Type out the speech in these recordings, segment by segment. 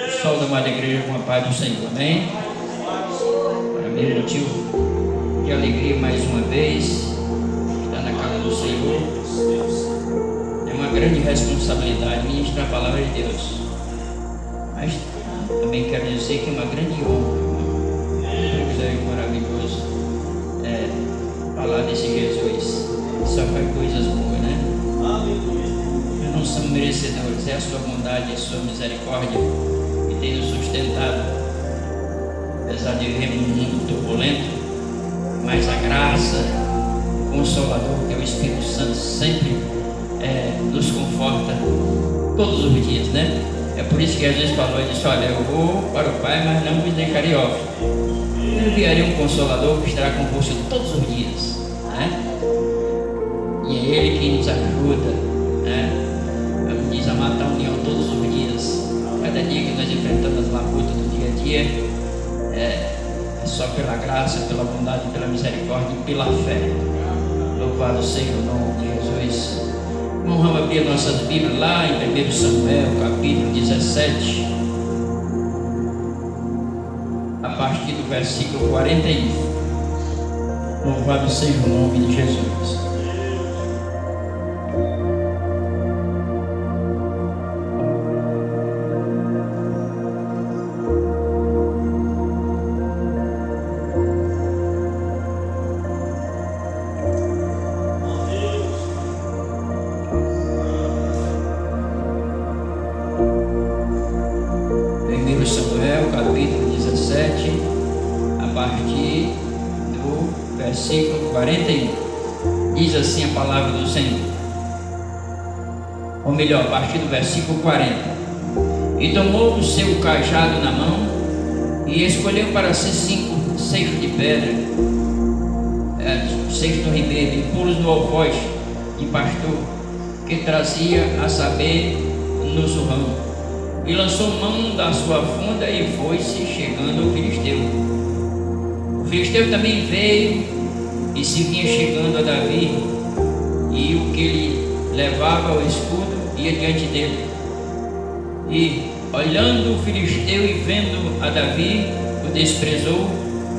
Pessoal da amada igreja, com a paz do Senhor, amém? Para mim, motivo de alegria mais uma vez, estar na casa do Senhor. É uma grande responsabilidade ministrar a palavra de Deus, mas também quero dizer que é uma grande honra, um privilégio maravilhoso falar desse Jesus. Só faz coisas boas, né? Nós não somos merecedores, é a sua bondade, a sua misericórdia que tem nos sustentado, apesar de vivermos um mundo turbulento, mas a graça, o Consolador, que é o Espírito Santo, sempre nos conforta todos os dias, né? É por isso que Jesus falou, ele disse: olha, eu vou para o Pai, mas não vos deixarei órfãos. Eu enviarei um Consolador que estará convosco todos os dias, né? E é Ele quem nos ajuda, né? Como diz, a matar a união todos os dias. Cada dia que nós enfrentamos as labutas do dia a dia, é só pela graça, pela bondade, pela misericórdia e pela fé. Louvado seja o nome de Jesus. Vamos abrir nossas Bíblias lá em 1 Samuel, capítulo 17, a partir do versículo 41. Louvado seja o nome de Jesus. Samuel, capítulo 17, a partir do versículo 41. Diz assim a palavra do Senhor, ou melhor, a partir do versículo 40. E tomou o seu cajado na mão e escolheu para si 5 seixos de pedra, 6 no ribeiro, e pô-los no alfoz de pastor que trazia, a saber, no zurrão. E lançou mão da sua funda e foi-se chegando ao filisteu. O filisteu também veio e se vinha chegando a Davi, e o que ele levava ao escudo ia diante dele. E, olhando o filisteu e vendo a Davi, o desprezou,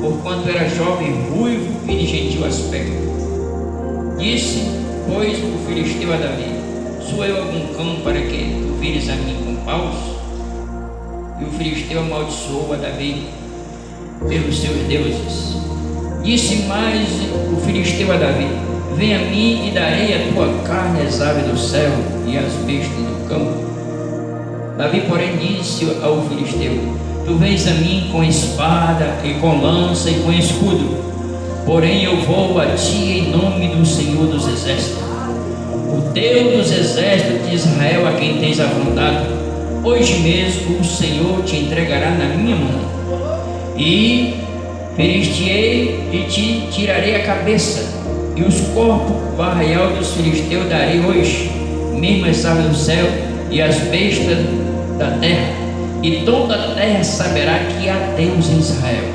porquanto era jovem, ruivo e de gentil aspecto. Disse, pois, o filisteu a Davi: sou eu algum cão para que tu vires a mim com paus? E o filisteu amaldiçoou a Davi pelos seus deuses. Disse mais o filisteu a Davi: vem a mim e darei a tua carne às aves do céu e às bestas do campo. Davi, porém, disse ao filisteu: tu vens a mim com espada e com lança e com escudo, porém eu vou a ti em nome do Senhor dos exércitos, o Deus dos exércitos de Israel, a quem tens afrontado. Hoje mesmo o Senhor te entregará na minha mão, e ferir-te-ei e te tirarei a cabeça, e os corpos do arraial dos filisteus darei hoje, mesmo as aves do céu e as bestas da terra, e toda a terra saberá que há Deus em Israel,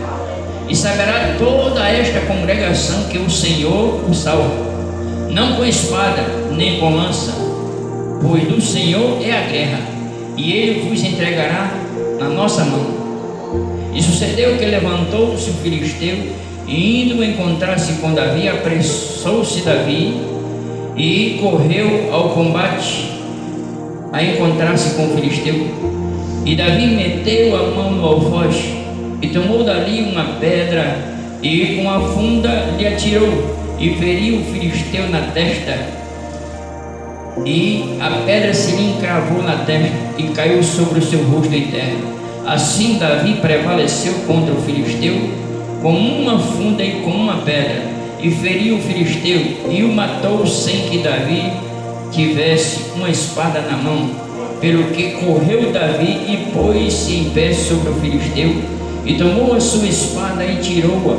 e saberá toda esta congregação que o Senhor o salva, não com espada nem com lança, pois do Senhor é a guerra, e ele vos entregará na nossa mão. E sucedeu que levantou-se o filisteu, e indo encontrar-se com Davi, apressou-se Davi e correu ao combate a encontrar-se com o filisteu. E Davi meteu a mão no alfoz e tomou dali uma pedra e com a funda lhe atirou e feriu o filisteu na testa, e a pedra se lhe encravou na testa e caiu sobre o seu rosto em terra. Assim Davi prevaleceu contra o filisteu com uma funda e com uma pedra, e feriu o filisteu e o matou sem que Davi tivesse uma espada na mão, pelo que correu Davi e pôs-se em pé sobre o filisteu, e tomou a sua espada e tirou-a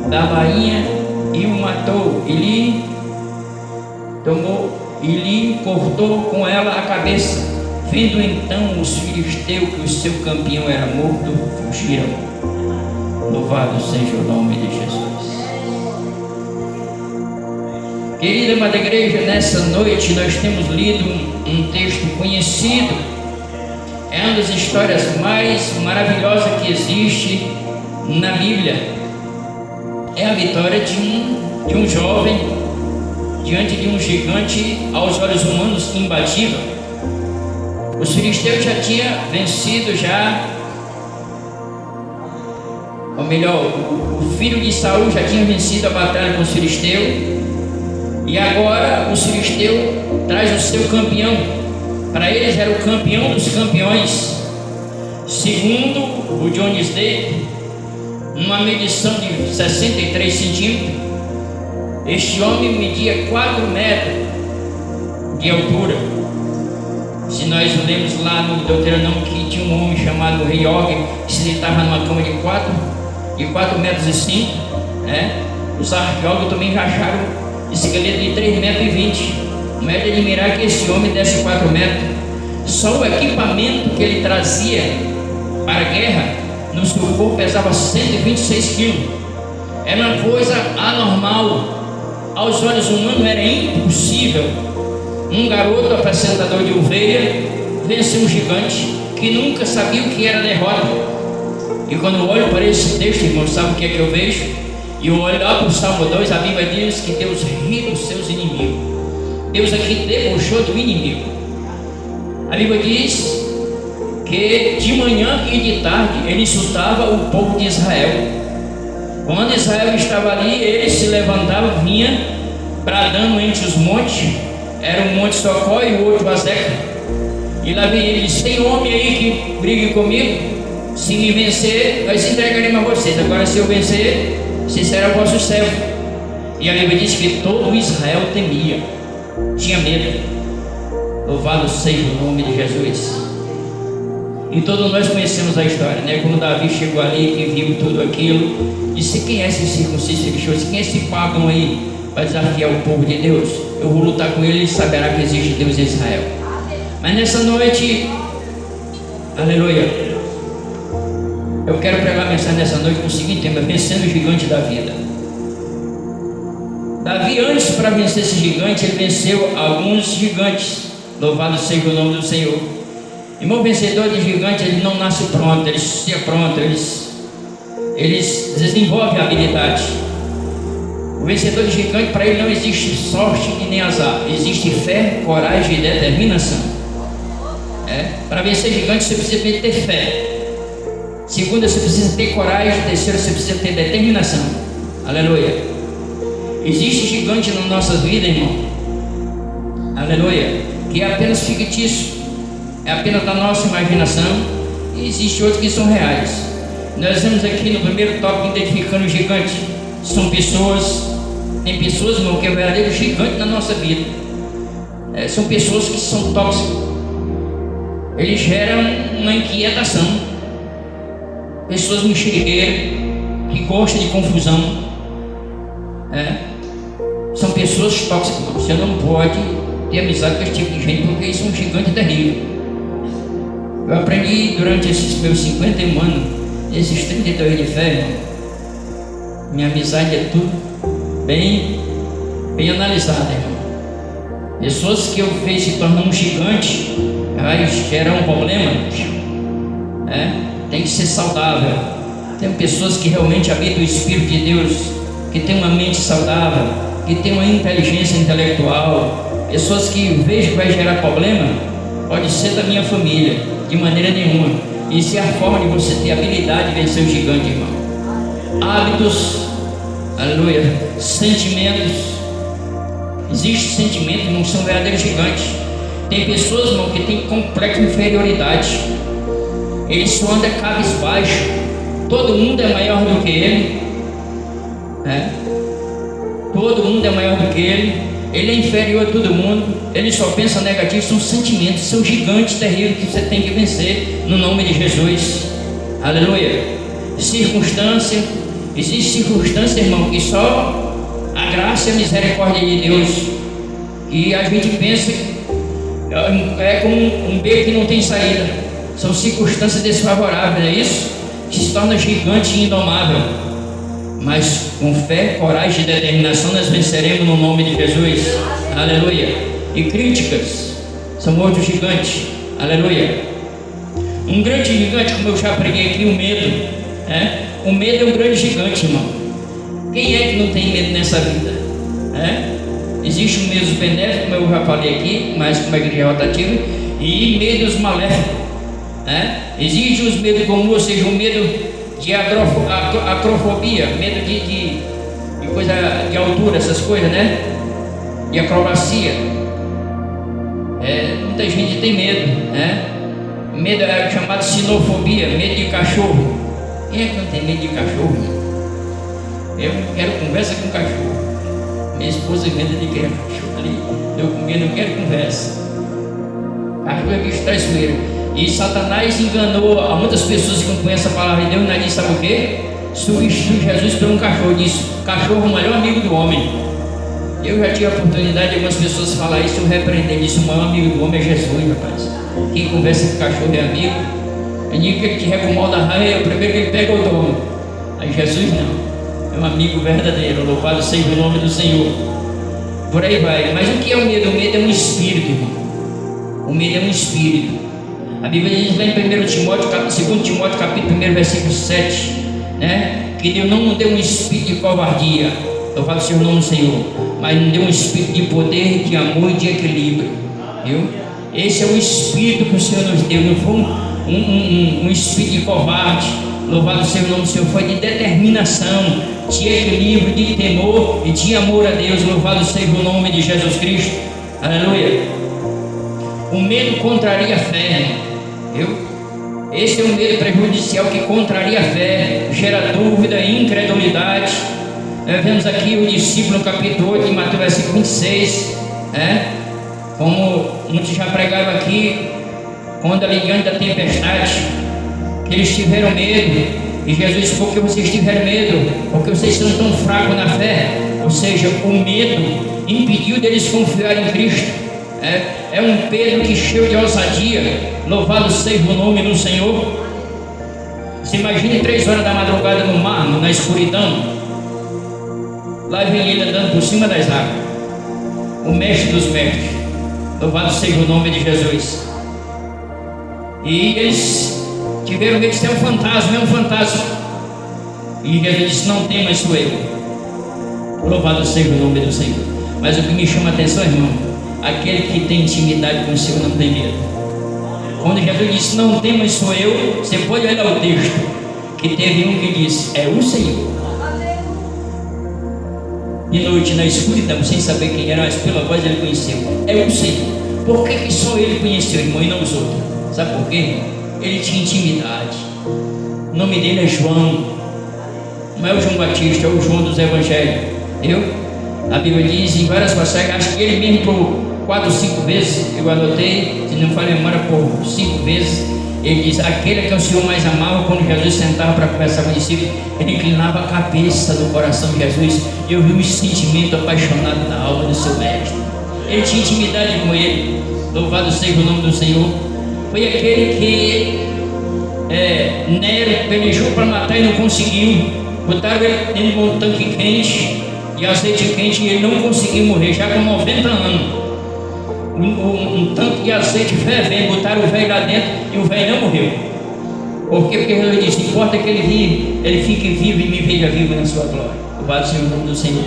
da bainha e o matou, e lhe cortou com ela a cabeça. Vendo então os filisteus que o seu campeão era morto, fugiram. Louvado seja o nome de Jesus. Querida amada igreja, nessa noite nós temos lido um texto conhecido. É uma das histórias mais maravilhosas que existe na Bíblia. É a vitória de um jovem diante de um gigante aos olhos humanos imbatível. Os filisteus já tinham vencido ou melhor, o filho de Saul já tinha vencido a batalha com os filisteus, e agora os filisteus trazem o seu campeão. Para eles era o campeão dos campeões. Segundo o Jones Day, numa medição de 63 centímetros, este homem media 4 metros de altura. Se nós lemos lá no Deuteronômio que tinha um homem chamado Rei Og, que se deitava numa cama de 4 metros e 5, né? Os arqueólogos também já acharam esqueleto de 3 metros e 20. Não é de admirar que esse homem desse 4 metros. Só o equipamento que ele trazia para a guerra no seu corpo pesava 126 quilos. Era uma coisa anormal. Aos olhos humanos era impossível um garoto apacentador de ovelha vencer um gigante que nunca sabia o que era derrota. E quando eu olho para esse texto, irmão, sabe o que é que eu vejo? E eu olho lá para o Salmo 2, a Bíblia diz que Deus ri dos seus inimigos. Deus aqui debochou do inimigo. A Bíblia diz que de manhã e de tarde ele insultava o povo de Israel. Quando Israel estava ali, ele se levantava, vinha bradando entre os montes. Era um monte Socó e o outro Azeca. E lá vem ele e disse: tem homem aí que brigue comigo? Se me vencer, nós entregaremos a vocês. Agora, se eu vencer, vocês serão vosso servo. E a Bíblia diz que todo Israel temia, tinha medo. Louvado seja o nome de Jesus. E todos nós conhecemos a história, né? Quando Davi chegou ali, que viu tudo aquilo, disse: quem é esse circunciso religioso? Quem é esse pagão aí para desafiar o povo de Deus? Eu vou lutar com ele e saberá que existe Deus em Israel. Mas nessa noite, aleluia, eu quero pregar a mensagem nessa noite com o seguinte tema: vencendo o gigante da vida. Davi, antes, para vencer esse gigante, ele venceu alguns gigantes. Louvado seja o nome do Senhor. Irmão, vencedor de gigante, ele não nasce pronto, ele se apronta, eles desenvolvem a habilidade. O vencedor de gigante, para ele não existe sorte e nem azar, existe fé, coragem e determinação. Para vencer gigante você precisa ter fé. Segundo, você precisa ter coragem. Terceiro, você precisa ter determinação. Aleluia. Existe gigante na nossa vida, irmão, aleluia, que é apenas fictício, é apenas da nossa imaginação. E existe outros que são reais. Nós vemos aqui no primeiro tópico identificando o gigante. São pessoas, tem pessoas, irmão, que é um verdadeiro gigante na nossa vida. São pessoas que são tóxicas. Eles geram uma inquietação. Pessoas mexerigueiras, que gostam de confusão. São pessoas tóxicas. Você não pode ter amizade com esse tipo de gente, porque isso é um gigante terrível. Eu aprendi durante esses meus 51 anos, esses 32 de fé, irmão, minha amizade é tudo bem analisada, irmão. Pessoas que eu fiz se tornar um gigante, vai gerar um problema, tem que ser saudável. Tem pessoas que realmente habitam o Espírito de Deus, que tem uma mente saudável, que tem uma inteligência intelectual. Pessoas que vejo que vai gerar problema, pode ser da minha família, de maneira nenhuma. Isso é a forma de você ter habilidade de vencer o gigante, irmão. Hábitos, aleluia, sentimentos. Existem sentimentos que não são verdadeiros gigantes. Tem pessoas, irmão, que têm complexo de inferioridade. Ele só anda cabisbaixo. Todo mundo é maior do que ele. Todo mundo é maior do que ele. ele é inferior a todo mundo, ele só pensa negativo, são sentimentos, são gigantes terríveis que você tem que vencer no nome de Jesus. Aleluia. Circunstância, existe circunstância, irmão, que só a graça e a misericórdia de Deus, e a gente pensa é como um beco que não tem saída, são circunstâncias desfavoráveis, é isso? Que se torna gigante e indomável, mas com fé, coragem e determinação nós venceremos no nome de Jesus. Aleluia. E críticas são outros gigantes. Aleluia. Um grande gigante, como eu já preguei aqui, o medo, né? O medo é um grande gigante, irmão. Quem é que não tem medo nessa vida? Existe um medo benéfico, como eu já falei aqui, mas como igreja rotativa, e medos maléficos. Existe os medos comuns, ou seja, o medo de acrofobia, medo de coisa de altura, essas coisas, né? De acrobacia. Muita gente tem medo, né? Medo é chamado sinofobia, medo de cachorro. Quem é que não tem medo de cachorro? Eu quero conversa com cachorro. Minha esposa medo de querer cachorro ali. Eu com medo, não quero conversa. Cachorro é bicho traiçoeiro. E Satanás enganou a muitas pessoas que não conhecem a palavra de Deus, mas sabe o quê? Substitui Jesus por um cachorro. Disse: cachorro é o melhor amigo do homem. Eu já tive a oportunidade de algumas pessoas falar isso, eu repreender. Disse: o maior amigo do homem é Jesus, rapaz. Quem conversa com cachorro é amigo. É nível que ele te rega o mal da raiva, é o primeiro que ele pega o dono. Aí Jesus não, é um amigo verdadeiro. Louvado seja o nome do Senhor. Por aí vai. Mas o que é o medo? O medo é um espírito, irmão. O medo é um espírito. A Bíblia diz lá em 2 Timóteo capítulo 1, versículo 7, né? Que Deus não nos deu um espírito de covardia, louvado seja o nome do Senhor, mas nos deu um espírito de poder, de amor e de equilíbrio, viu? Esse é o espírito que o Senhor nos deu, não foi um espírito de covarde, louvado seja o nome do Senhor, foi de determinação, de equilíbrio, de temor e de amor a Deus, louvado seja o nome de Jesus Cristo. Aleluia. O medo contraria a fé, viu? Esse é um medo prejudicial que contraria a fé, gera dúvida e incredulidade. Vemos aqui o discípulo no capítulo 8 de Mateus, versículo 26, como muitos já pregaram aqui, quando ali diante da tempestade, que eles tiveram medo, e Jesus disse: por que vocês tiveram medo? Porque vocês estão tão fracos na fé. Ou seja, o medo impediu deles confiar em Cristo. É um Pedro que cheio de ousadia, louvado seja o nome do Senhor. Você imagine 3 horas da madrugada no mar, na escuridão, lá vem ele andando por cima das águas, o mestre dos mestres, louvado seja o nome de Jesus. E eles tiveram medo de ser um fantasma, é um fantasma. E Jesus disse: não temas, sou eu. Louvado seja o nome do Senhor. Mas o que me chama a atenção, irmão, aquele que tem intimidade com o Senhor não tem medo. Quando Jesus disse: não temas, sou eu, você pode olhar o texto, que teve um que disse: é o Senhor. De noite, na escuridão, sem saber quem era, mas pela voz ele conheceu: é o Senhor. Por que só ele conheceu, irmão, e não os outros? Sabe por quê? Ele tinha intimidade. O nome dele é João. Não é o João Batista, é o João dos Evangelhos. A Bíblia diz em várias passagens, acho que ele mesmo por 4 ou 5 vezes, eu anotei, se não falei memória, por 5 vezes, ele diz: aquele que é o Senhor mais amava. Quando Jesus sentava para conversar com o discípulo, ele inclinava a cabeça do coração de Jesus, e eu vi um sentimento apaixonado na alma do seu mestre. Ele tinha intimidade com ele, louvado seja o nome do Senhor. Foi aquele que Nero pelejou para matar e não conseguiu, botaram ele dentro de um tanque quente de azeite quente e ele não conseguiu morrer, já com 90 anos. Um tanque de azeite fervendo, botaram o velho lá dentro e o velho não morreu. Por quê? Porque Jesus disse: importa que ele fique vivo e me veja vivo na sua glória. Louvado seja o nome do Senhor.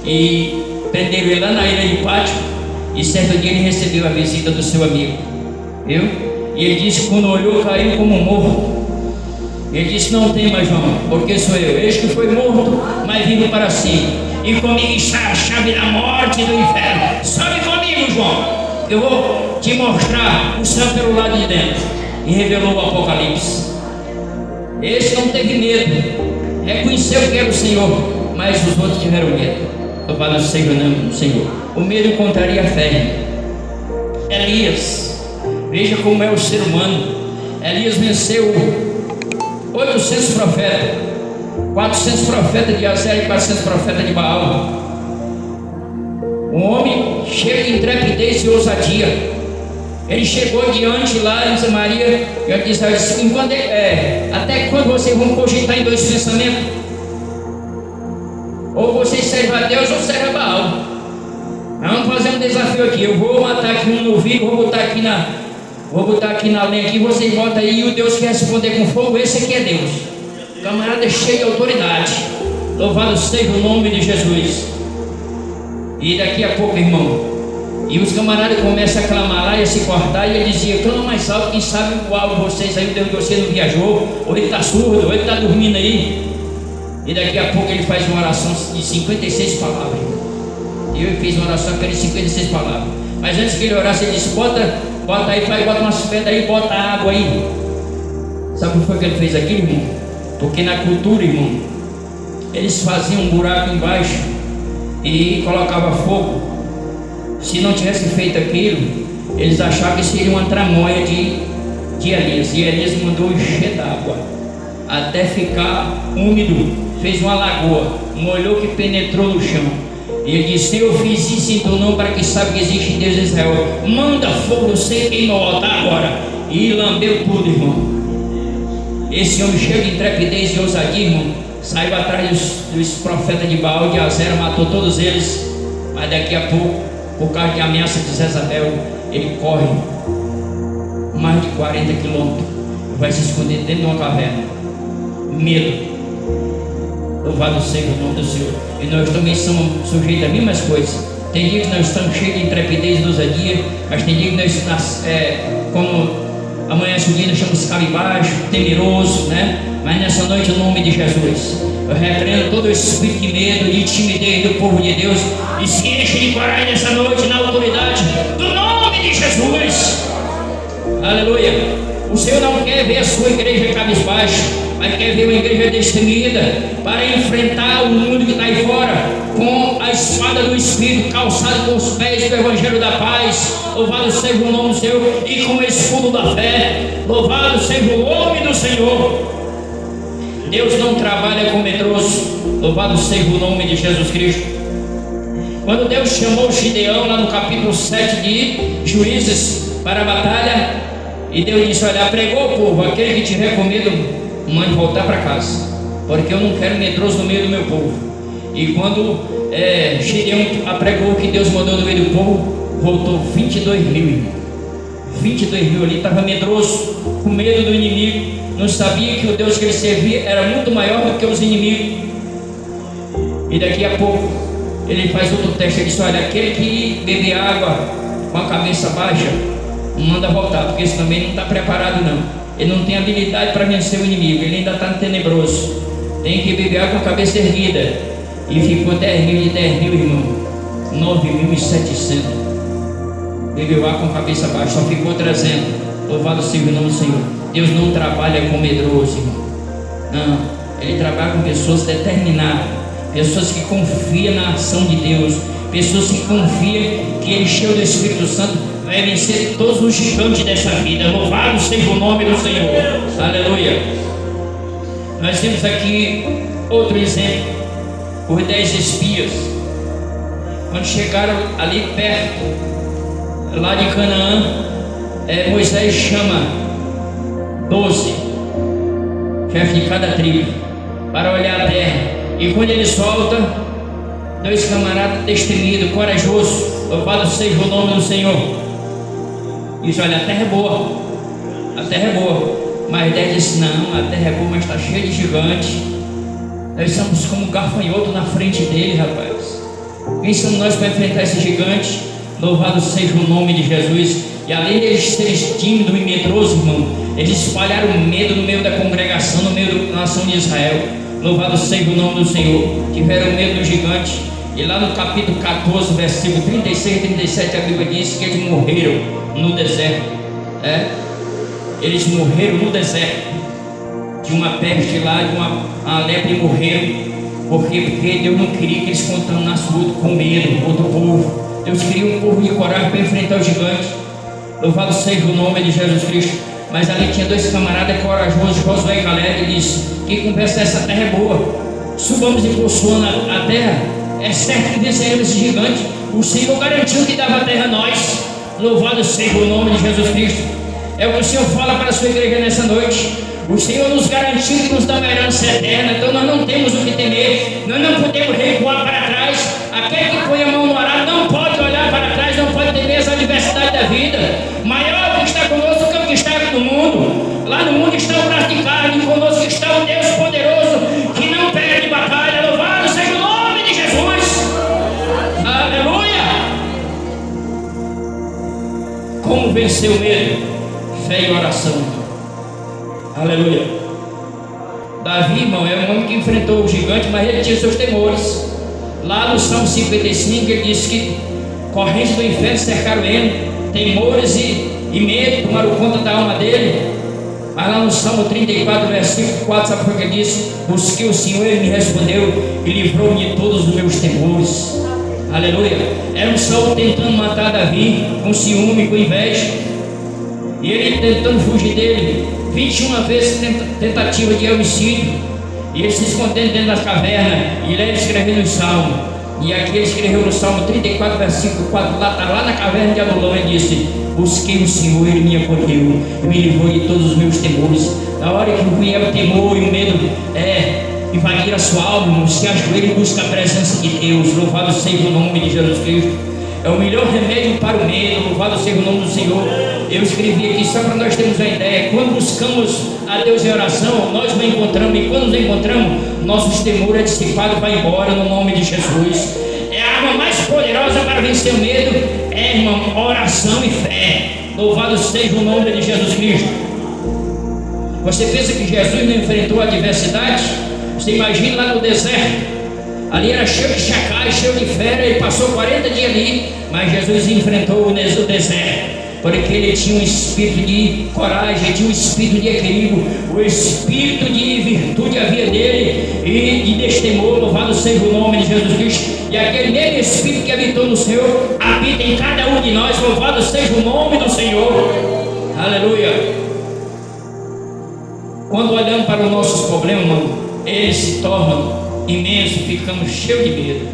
E prenderam ele lá na ilha de Pátio, e certo dia ele recebeu a visita do seu amigo, viu? E ele disse que quando olhou, caiu como morto. Ele disse: não tema, João, porque sou eu, este que foi morto, mas vivo para si. E comigo está a chave da morte e do inferno. Sobe comigo, João, eu vou te mostrar o céu pelo lado de dentro. E revelou o Apocalipse. Esse não teve medo, reconheceu que era o Senhor, mas os outros tiveram medo. Louvado seja o nome do Senhor. o medo encontraria fé. Elias, veja como é o ser humano. Elias venceu 800 profetas, 400 profetas de Azera e 400 profetas de Baal. Um homem cheio de intrepidez e ousadia. Ele chegou diante lá em Samaria e disse: até quando vocês vão cogitar em dois pensamentos? Ou vocês servem a Deus ou servem a Baal. Vamos fazer um desafio aqui. Eu vou matar aqui um novilho, vou botar aqui na lenha aqui, vocês botam aí, e o Deus que responder com fogo, esse aqui é Deus. O camarada é cheio de autoridade. Louvado seja o nome de Jesus. E daqui a pouco, irmão, e os camaradas começam a clamar lá e a se cortar, e ele dizia: clama mais alto, quem sabe igual vocês aí, o Deus de você não viajou, ou ele está surdo, ou ele está dormindo aí. E daqui a pouco ele faz uma oração de 56 palavras. E eu fiz uma oração de 56 palavras. Mas antes que ele orasse, ele disse: bota aí, pai, bota umas pedras aí, bota água aí. Sabe por que foi que ele fez aquilo, irmão? Porque na cultura, irmão, eles faziam um buraco embaixo e colocavam fogo. Se não tivesse feito aquilo, eles achavam que seria uma tramóia de Elias. E Elias mandou encher d'água até ficar úmido. Fez uma lagoa, molhou que penetrou no chão. E ele disse: eu fiz isso então não para que saiba que existe Deus em Israel. Manda fogo, sei quem no altar agora. E lambeu tudo, irmão. Esse homem cheio de intrepidez e ousadia, irmão, saiu atrás dos profetas de Baal, de Azera, matou todos eles. Mas daqui a pouco, por causa de ameaça de Jezabel, ele corre mais de 40 quilômetros, vai se esconder dentro de uma caverna. Medo. Louvado seja o nome do Senhor. E nós também somos sujeitos a mesmas coisas. Tem dia que nós estamos cheios de intrepidez e ousadia, mas tem dia que nós, como amanhece o dia, nós chamamos cabisbaixo, temeroso, né? Mas nessa noite, em nome de Jesus, eu repreendo todo o espírito de medo, de timidez do povo de Deus, e se enche de coragem nessa noite, na autoridade do nome de Jesus. Aleluia. O Senhor não quer ver a sua igreja cabisbaixo, mas quer ver uma igreja destemida para enfrentar o mundo que está aí fora com a espada do Espírito, calçado com os pés do Evangelho da paz. Louvado seja o nome do Senhor, e com o escudo da fé. Louvado seja o nome do Senhor. Deus não trabalha com medroso. Louvado seja o nome de Jesus Cristo. Quando Deus chamou Gideão lá no capítulo 7 de Juízes para a batalha, e Deus disse: olha, pregou o povo, aquele que tiver com medo, mande voltar para casa, porque eu não quero medroso no meio do meu povo. E quando Gideão apregou o que Deus mandou no meio do povo, voltou 22 mil, irmão. 22 mil ali, estava medroso, com medo do inimigo, não sabia que o Deus que ele servia era muito maior do que os inimigos. E daqui a pouco ele faz outro teste. Ele disse: olha, aquele que beber água com a cabeça baixa, manda voltar, porque esse também não está preparado não. Ele não tem habilidade para vencer o inimigo, ele ainda está tenebroso. Tem que beber água com a cabeça erguida. E ficou 10 mil de 10 mil, irmão, 9.700. Bebeu água com a cabeça baixa, só ficou 300. Louvado seja o nome do Senhor. Deus não trabalha com medroso, irmão. Não, Ele trabalha com pessoas determinadas, pessoas que confiam na ação de Deus, pessoas que confiam que Ele, cheio do Espírito Santo, vai vencer todos os gigantes dessa vida. Louvado seja o nome do Senhor. Aleluia. Nós temos aqui outro exemplo. Os 10 espias, quando chegaram ali perto, lá de Canaã, Moisés chama 12 chefes de cada tribo para olhar a terra. E quando eles voltam, 2 camaradas destemidos, corajosos, louvado seja o nome do Senhor, diz: olha, a terra é boa, a terra é boa. Mas 10 disse: não, a terra é boa, mas está cheia de gigantes. Nós somos como um gafanhoto na frente dele, rapaz. Quem somos nós para enfrentar esse gigante? Louvado seja o nome de Jesus. E além deles serem tímidos e medrosos, irmão, eles espalharam medo no meio da congregação, no meio da nação de Israel. Louvado seja o nome do Senhor. Tiveram medo do gigante. E lá no capítulo 14, versículo 36 e 37, a Bíblia diz que eles morreram no deserto. Eles morreram no deserto de uma peste lá, de uma lepra, e morreram. Por quê? Porque Deus não queria que eles contaminassem outro com medo, outro povo. Deus queria um povo de coragem para enfrentar o gigante. Louvado seja o nome de Jesus Cristo. Mas ali tinha dois camaradas corajosos, Josué e Caleb, e disse: que conversa, essa terra é boa, subamos e possuamos a terra, é certo que venceremos esse gigante. O Senhor garantiu que dava a terra a nós. Louvado seja o nome de Jesus Cristo. É o que o Senhor fala para a sua igreja nessa noite. O Senhor nos garantiu que nos dá uma herança eterna. Então nós não temos o que temer, nós não podemos recuar para trás. Aquele que põe a mão no arado não pode olhar para trás, não pode temer as adversidades da vida. Maior que está conosco que o que está no mundo. Lá no mundo está o braço de carne, conosco está o Deus poderoso que não perde batalha. Louvado seja o nome de Jesus. Aleluia. Como vencer o medo? Fé e oração. Aleluia. Davi, irmão, é um homem que enfrentou o gigante, mas ele tinha seus temores. Lá no Salmo 55 ele diz que correntes do inferno cercaram ele, temores e medo tomaram conta da alma dele. Mas lá no Salmo 34, versículo 4, sabe o que ele disse? Busquei o Senhor, ele me respondeu e livrou-me de todos os meus temores. Aleluia. Era um Saul tentando matar Davi, com ciúme, com inveja, e ele tentando fugir dele. 21 vezes tentativa de homicídio, e ele se escondendo dentro das cavernas. E ele escreveu no Salmo, e aqui ele escreveu no Salmo 34, versículo 4, lá na caverna de Adulão, ele disse: busquei o Senhor, ele me acolheu e me livrou de todos os meus temores. Na hora que vier o temor e o medo invadir a sua alma, se ajoelhe e busca a presença de Deus. Louvado seja o nome de Jesus Cristo. É o melhor remédio para o medo. Louvado seja o nome do Senhor. Eu escrevi aqui só para nós termos uma ideia. Quando buscamos a Deus em oração, nós o encontramos, e quando nos encontramos, nossos temores é dissipado, vai embora no nome de Jesus. É a arma mais poderosa para vencer o medo, irmão, oração e fé. Louvado seja o nome de Jesus Cristo. Você pensa que Jesus não enfrentou a adversidade? Você imagina lá no deserto, ali era cheio de chacais, cheio de fera. Ele passou 40 dias ali, mas Jesus enfrentou o deserto, porque ele tinha um espírito de coragem, tinha um espírito de equilíbrio, o espírito de virtude havia nele e de destemor. Louvado seja o nome de Jesus Cristo. E aquele mesmo espírito que habitou no Senhor habita em cada um de nós. Louvado seja o nome do Senhor. Aleluia. Quando olhamos para os nossos problemas, irmão, eles se tornam imensos, ficamos cheios de medo.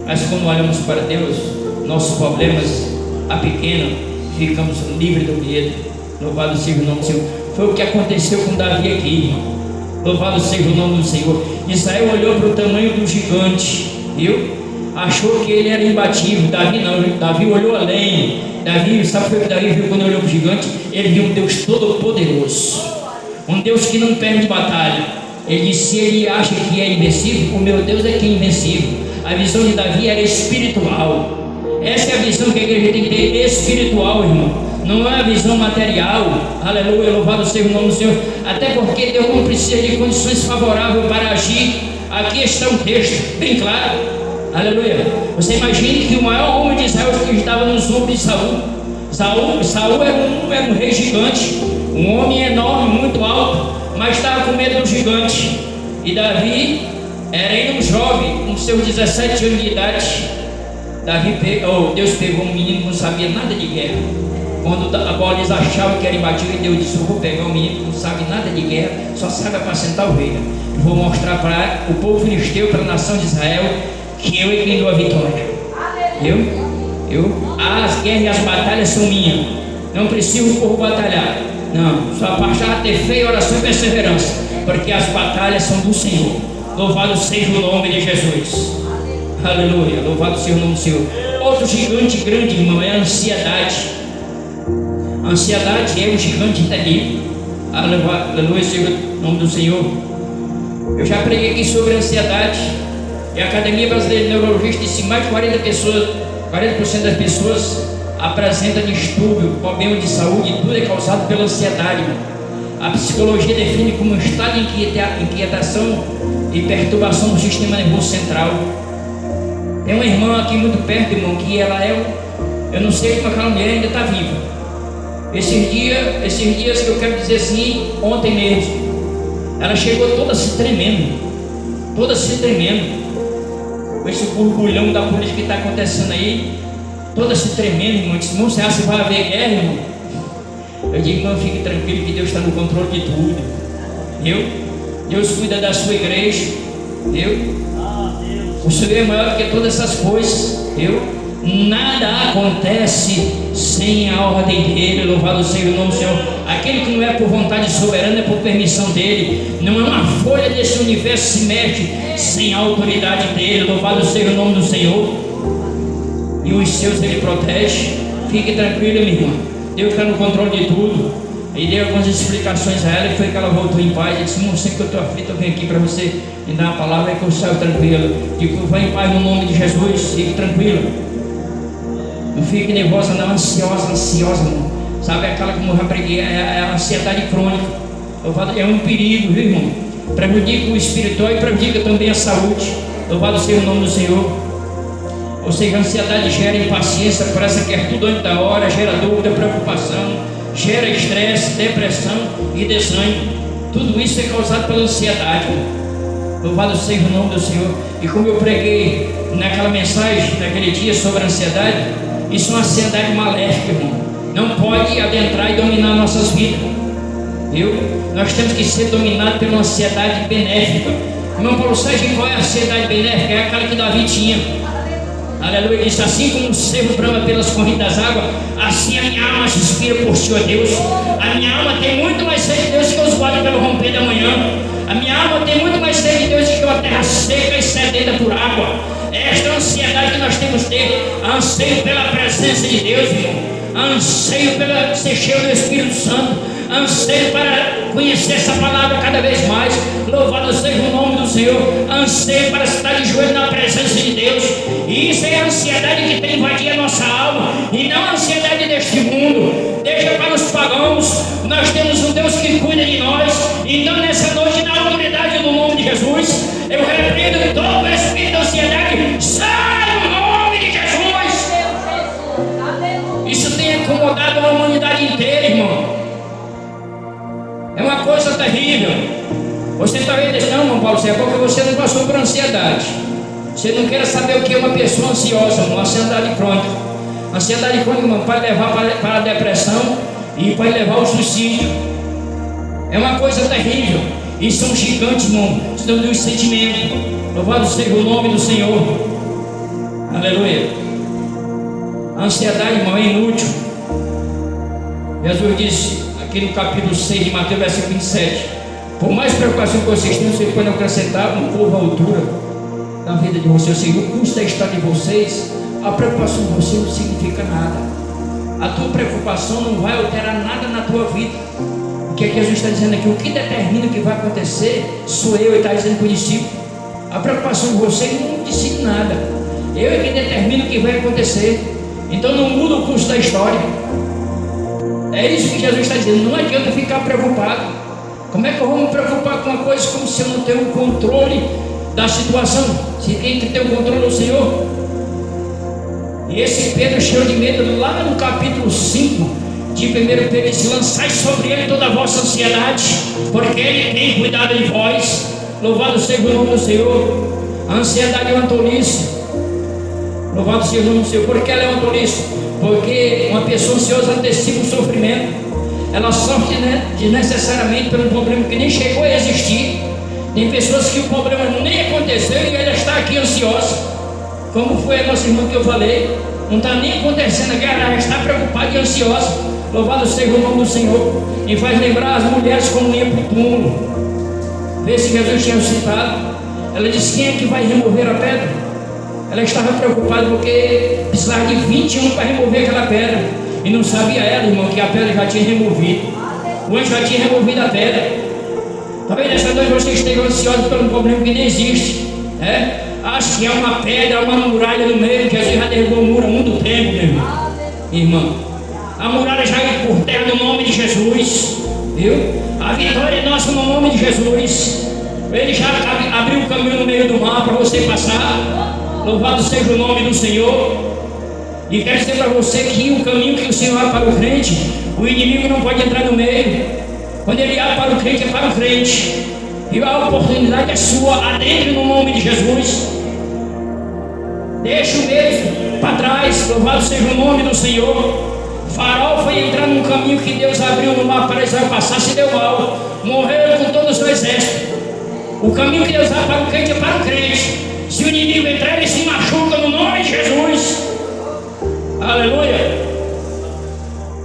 Mas quando olhamos para Deus, nossos problemas pequenos, ficamos livres do medo. Louvado seja o nome do Senhor. Foi o que aconteceu com Davi aqui, irmão. Louvado seja o nome do Senhor. Israel olhou para o tamanho do gigante, viu? Achou que ele era imbatível. Davi não, Davi olhou além. Davi, sabe o que Davi viu quando olhou para o gigante? Ele viu um Deus todo poderoso, um Deus que não perde batalha. Ele disse: se ele acha que é invencível, o meu Deus é que é invencível. A visão de Davi era espiritual. Essa é a visão que a igreja tem que ter, espiritual, irmão. Não é a visão material. Aleluia, louvado seja o nome do Senhor. Até porque Deus não precisa de condições favoráveis para agir. Aqui está um texto bem claro. Aleluia. Você imagine que o maior homem de Israel que estava nos ombros de Saul. Saul era um rei gigante, um homem enorme, muito alto, mas estava com medo do gigante. E Davi era ainda um jovem, com seus 17 anos de idade. Deus pegou um menino que não sabia nada de guerra. Quando agora eles achavam que era imbatível, Deus disse: eu vou pegar um menino que não sabe nada de guerra, só sabe apacentar ovelha. E vou mostrar para o povo filisteu, para a nação de Israel, que eu é quem dou a vitória. As guerras e as batalhas são minhas. Não preciso o povo batalhar. Não, só basta ter fé, oração e perseverança, porque as batalhas são do Senhor. Louvado seja o nome de Jesus. Aleluia, louvado seja o nome do Senhor. Outro gigante grande, irmão, é a ansiedade. A ansiedade é um gigante terrível. Aleluia, seja o nome do Senhor. Eu já preguei aqui sobre a ansiedade, e a Academia Brasileira de Neurologia disse que mais de 40% das pessoas apresentam distúrbio, problema de saúde, e tudo é causado pela ansiedade. A psicologia define como um estado de inquietação e perturbação do sistema nervoso central. Tem uma irmã aqui muito perto, irmão, que ela eu não sei como aquela mulher ainda está viva. Esses dias que eu quero dizer assim, ontem mesmo, ela chegou toda se tremendo, com esse borbulhão da política que está acontecendo aí. toda se tremendo, irmão. Disse: irmão, você vai haver guerra, irmão? Eu digo: irmão, fique tranquilo que Deus está no controle de tudo. Deus cuida da sua igreja. O Senhor é maior do que todas essas coisas. Nada acontece sem a ordem dele. Louvado seja o nome do Senhor. Aquele que não é por vontade soberana, é por permissão dele. Não é uma folha desse universo se mexe sem a autoridade dele. Louvado seja o nome do Senhor. E os seus ele protege. Fique tranquilo, minha irmã. Deus está no controle de tudo. E dei algumas explicações a ela, e foi que ela voltou em paz. Eu disse: irmão, sei que eu estou aflito, eu venho aqui para você me dar uma palavra, é que eu saio tranquilo. Digo: vai em paz no nome de Jesus, fique tranquilo. Não fique nervosa, não, ansiosa, não. Sabe aquela que eu já preguei, é a ansiedade crônica. É um perigo, viu, irmão? Prejudica o espiritual e prejudica também a saúde. Louvado seja o nome do Senhor. Ou seja, a ansiedade gera impaciência, parece que é tudo antes da hora, gera dúvida, preocupação, gera estresse, depressão e desânimo. Tudo isso é causado pela ansiedade. Louvado seja o nome do Senhor. E como eu preguei naquela mensagem, naquele dia, sobre a ansiedade, isso é uma ansiedade maléfica, irmão. Não pode adentrar e dominar nossas vidas. Nós temos que ser dominados pela ansiedade benéfica. Irmão Paulo Sérgio, qual é a ansiedade benéfica? É aquela que Davi tinha. Aleluia. Ele disse: assim como o cervo brama pelas correntes das águas, assim a minha alma suspira por ti, ó Deus. A minha alma tem muito mais sede de Deus que os guardas pelo romper da manhã. A minha alma tem muito mais sede de Deus do que uma terra seca e sedenta por água. Esta é a ansiedade que nós temos que ter. Anseio pela presença de Deus, irmão. Anseio pela ser cheio do Espírito Santo. Anseio para conhecer essa palavra cada vez mais. Louvado seja o nome do Senhor. Anseio para estar de joelho na presença de Deus. E isso é a ansiedade que tem invadido a nossa alma, e não a ansiedade deste mundo. Deixa para os pagãos. Nós temos um Deus que cuida de nós. Então nessa noite, na autoridade do nome de Jesus, eu repreendo todo o espírito da ansiedade. Sai no nome de Jesus. Isso tem incomodado a humanidade inteira, irmão. É uma coisa terrível. Você talvez diz: não, irmão Paulo, é porque você não passou por ansiedade. Você não quer saber o que é uma pessoa ansiosa, uma ansiedade crônica. Ansiedade crônica, irmão, pode levar para a depressão e pode levar ao suicídio. É uma coisa terrível. Isso é um gigante, irmão. Isso é um sentimento. Louvado seja o nome do Senhor. Aleluia. A ansiedade, irmão, é inútil. Jesus disse aqui no capítulo 6 de Mateus, versículo 27: por mais preocupação que vocês tenham, vocês podem acrescentar um pouco à altura na vida de vocês. O Senhor custa estar de vocês. A preocupação de você não significa nada. A tua preocupação não vai alterar nada na tua vida. O que é que Jesus está dizendo aqui? O que determina o que vai acontecer sou eu. Ele está dizendo para o discípulo: a preocupação de você não decide nada. Eu é que determino o que vai acontecer. Então não muda o curso da história. É isso que Jesus está dizendo. Não adianta ficar preocupado. Como é que eu vou me preocupar com uma coisa como se eu não tenho o controle da situação? Se quem que tem o controle é o Senhor. E esse Pedro, cheio de medo, lá no capítulo 5 de 1 Pedro, disse: lançai sobre ele toda a vossa ansiedade, porque ele tem cuidado de vós. Louvado seja o nome do Senhor. A ansiedade é uma tolice. Louvado seja o nome do Senhor. Por que ela é uma tolice? Porque uma pessoa ansiosa antecipa o sofrimento. Ela sofre desnecessariamente por um problema que nem chegou a existir. Tem pessoas que o problema nem aconteceu e ela está aqui ansiosa. Como foi a nossa irmã que eu falei? Não está nem acontecendo a guerra, ela está preocupada e ansiosa. Louvado seja o nome do Senhor. E faz lembrar as mulheres como iam para o túmulo. Vê se Jesus tinha citado. Ela disse: quem é que vai remover a pedra? Ela estava preocupada porque precisava de 21 para remover aquela pedra. E não sabia ela, irmão, que a pedra já tinha removido. O anjo já tinha removido a pedra. Talvez nessa noite você esteja ansioso por um problema que nem existe. Acho que é uma pedra, uma muralha no meio. Jesus já derrubou o muro há muito tempo, meu irmão. Irmão, a muralha já é por terra no nome de Jesus. Viu? A vitória é nossa no nome de Jesus. Ele já abriu o caminho no meio do mar para você passar. Louvado seja o nome do Senhor. E quero dizer para você que o caminho que o Senhor abre para o crente, o inimigo não pode entrar no meio. Quando ele abre para o crente, é para o crente. E a oportunidade é sua, adentre no nome de Jesus. Deixa o medo para trás. Louvado seja o nome do Senhor. Faraó foi entrar num caminho que Deus abriu no mar para Israel passar, se deu mal. Morreram com todo o seu exército. O caminho que Deus abre para o crente é para o crente. Se o inimigo entrar, ele se machuca no nome de Jesus. Aleluia.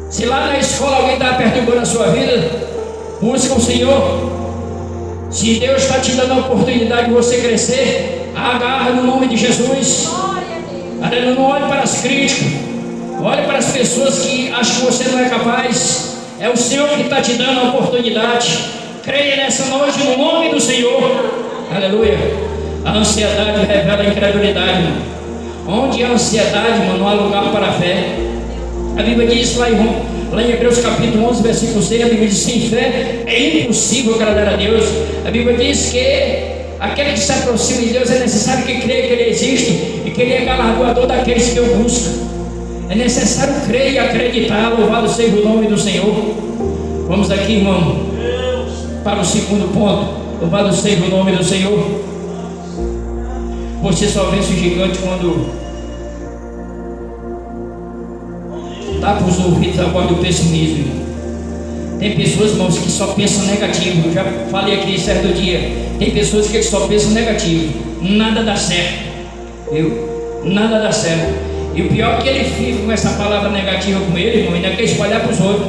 Se lá na escola alguém está perturbando a sua vida, busca o Senhor. Se Deus está te dando a oportunidade de você crescer, agarra no nome de Jesus. Aleluia. Não olhe para as críticas, olhe para as pessoas que acham que você não é capaz. É o Senhor que está te dando a oportunidade. Creia nessa noite no nome do Senhor. Aleluia. A ansiedade revela a incredulidade, mano. Onde há ansiedade, mano, não há lugar para a fé. A Bíblia diz lá em Hebreus capítulo 11, versículo 6, a Bíblia diz: sem fé é impossível agradar a Deus. A Bíblia diz que aquele que se aproxima de Deus é necessário que creia que Ele existe e que Ele é galardoador daqueles que o buscam. É necessário crer e acreditar. Louvado seja o nome do Senhor. Vamos aqui, irmão, para o segundo ponto. Louvado seja o nome do Senhor. Você só vence o gigante quando tapa os ouvidos à voz do pessimismo. Tem pessoas, irmãos, que só pensam negativo. Eu já falei aqui certo dia. Tem pessoas que só pensam negativo. Nada dá certo, viu? Nada dá certo. E o pior é que ele fica com essa palavra negativa com ele, irmão, ainda quer espalhar para os outros.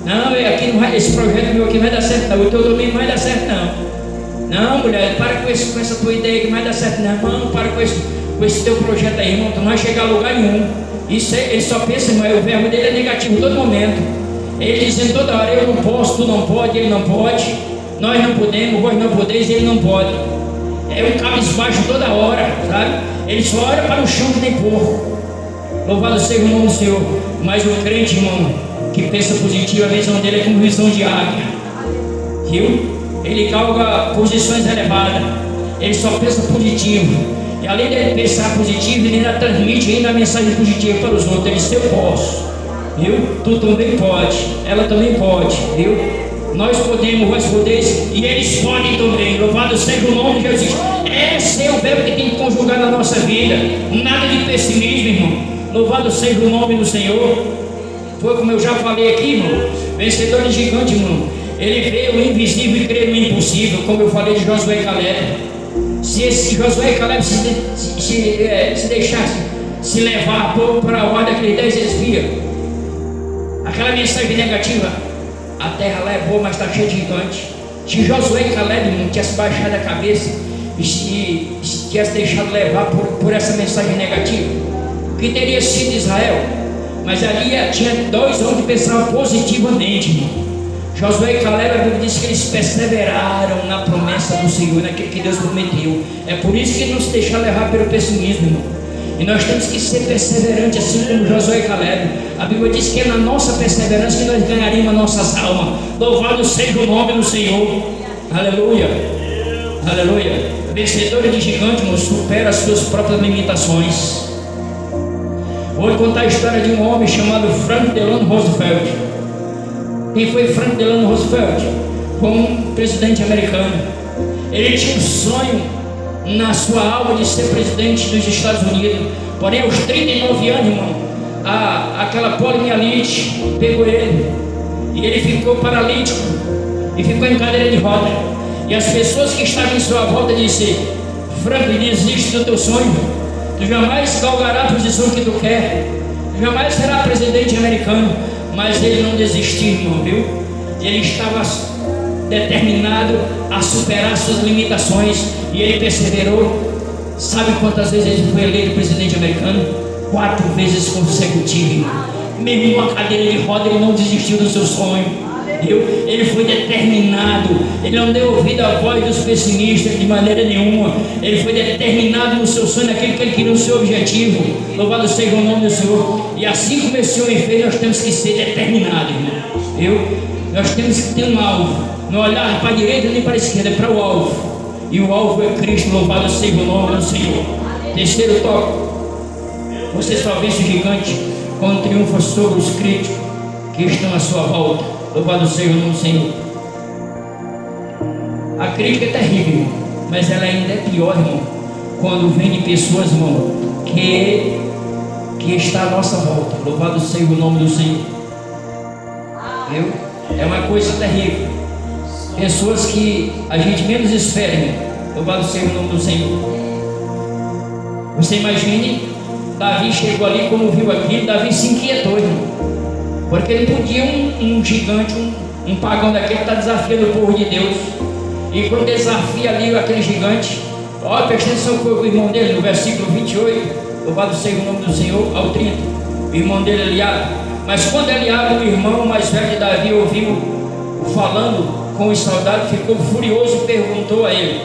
Não, aqui não vai, esse projeto meu aqui não vai dar certo não. O teu domingo não vai dar certo não. Não, mulher, para com essa tua ideia que não vai dar certo não. Não, para com esse teu projeto aí, irmão. Tu não vai chegar a lugar nenhum. Isso é, ele só pensa, irmão, o verbo dele é negativo todo momento. Ele dizendo toda hora: eu não posso, tu não pode, ele não pode, nós não podemos, vós não podeis, ele não pode. É um cabisbaixo toda hora, sabe? Ele só olha para o chão que nem porco. Louvado seja o nome do Senhor. Mas o crente, irmão, que pensa positivo, a visão dele é como visão de águia, viu? Ele galga posições elevadas. Ele só pensa positivo. E além de pensar positivo, ele ainda transmite ainda a mensagem positiva para os outros. Ele diz: eu posso, viu? Tu também pode, ela também pode, viu? Nós podemos, vós podeis, e eles podem também. Louvado seja o nome de Jesus. Esse é o verbo que tem que conjugar na nossa vida. Nada de pessimismo, irmão. Louvado seja o nome do Senhor. Foi como eu já falei aqui, irmão. Vencedor de gigante, irmão. Ele vê o invisível e crê no impossível, como eu falei de Josué e Caleb. Se esse Josué e Caleb se deixasse se levar para a ordem daqueles 10 espias, aquela mensagem negativa, a terra lá é boa, mas está cheia de gigante. Se Josué e Caleb não tivessem baixado a cabeça e tivessem deixado levar por essa mensagem negativa, o que teria sido Israel? Mas ali tinha 2 homens que pensavam positivamente, irmão. Josué e Caleb, a Bíblia diz que eles perseveraram na promessa do Senhor, naquilo que Deus prometeu. É por isso que não se deixar levar pelo pessimismo, irmão. E nós temos que ser perseverantes, assim como Josué e Caleb. A Bíblia diz que é na nossa perseverança que nós ganharemos nossas almas. Louvado seja o nome do Senhor. Aleluia. Aleluia. Vencedor de gigante, irmão, supera as suas próprias limitações. Vou contar a história de um homem chamado Franklin Delano Roosevelt. Quem foi Franklin Delano Roosevelt? Foi um presidente americano. Ele tinha um sonho na sua alma de ser presidente dos Estados Unidos. Porém, aos 39 anos, irmão, aquela poliomielite pegou ele. E ele ficou paralítico. E ficou em cadeira de roda. E as pessoas que estavam em sua volta disseram: Franklin, desiste do teu sonho. Tu jamais galgará a posição que tu quer. Tu jamais será presidente americano. Mas ele não desistiu, irmão, viu? Ele estava determinado a superar suas limitações. E ele perseverou. Sabe quantas vezes ele foi eleito presidente americano? 4 vezes consecutivas, irmão. Mesmo uma cadeira de roda, ele não desistiu do seu sonho, viu? Ele foi determinado. Ele não deu ouvido à voz dos pessimistas de maneira nenhuma. Ele foi determinado no seu sonho, naquilo que ele queria, no seu objetivo. Louvado seja o nome do Senhor. E assim como esse homem fez, nós temos que ser determinados, irmão, viu? Nós temos que ter um alvo. Não olhar para a direita nem para a esquerda, é para o alvo. E o alvo é Cristo. Louvado seja o nome do Senhor. Terceiro toque: você só vence o gigante quando triunfa sobre os críticos que estão à sua volta. Louvado seja o nome do Senhor. A crítica é terrível, mas ela ainda é pior, irmão, quando vem de pessoas, irmão, que está à nossa volta. Louvado seja o nome do Senhor. Viu? É uma coisa terrível. Pessoas que a gente menos espera, irmão. Louvado seja o nome do Senhor. Você imagine, Davi chegou ali, como viu aquilo, Davi se inquietou, irmão. Porque ele podia um gigante, um pagão daquele está desafiando o povo de Deus. E quando desafia ali aquele gigante, olha, presta atenção com o irmão dele, no versículo 28, louvado seja o nome do Senhor, ao 30, o irmão dele Eliabe. Mas quando Eliabe, o irmão mais velho de Davi, ouviu falando com os soldados, ficou furioso e perguntou a ele: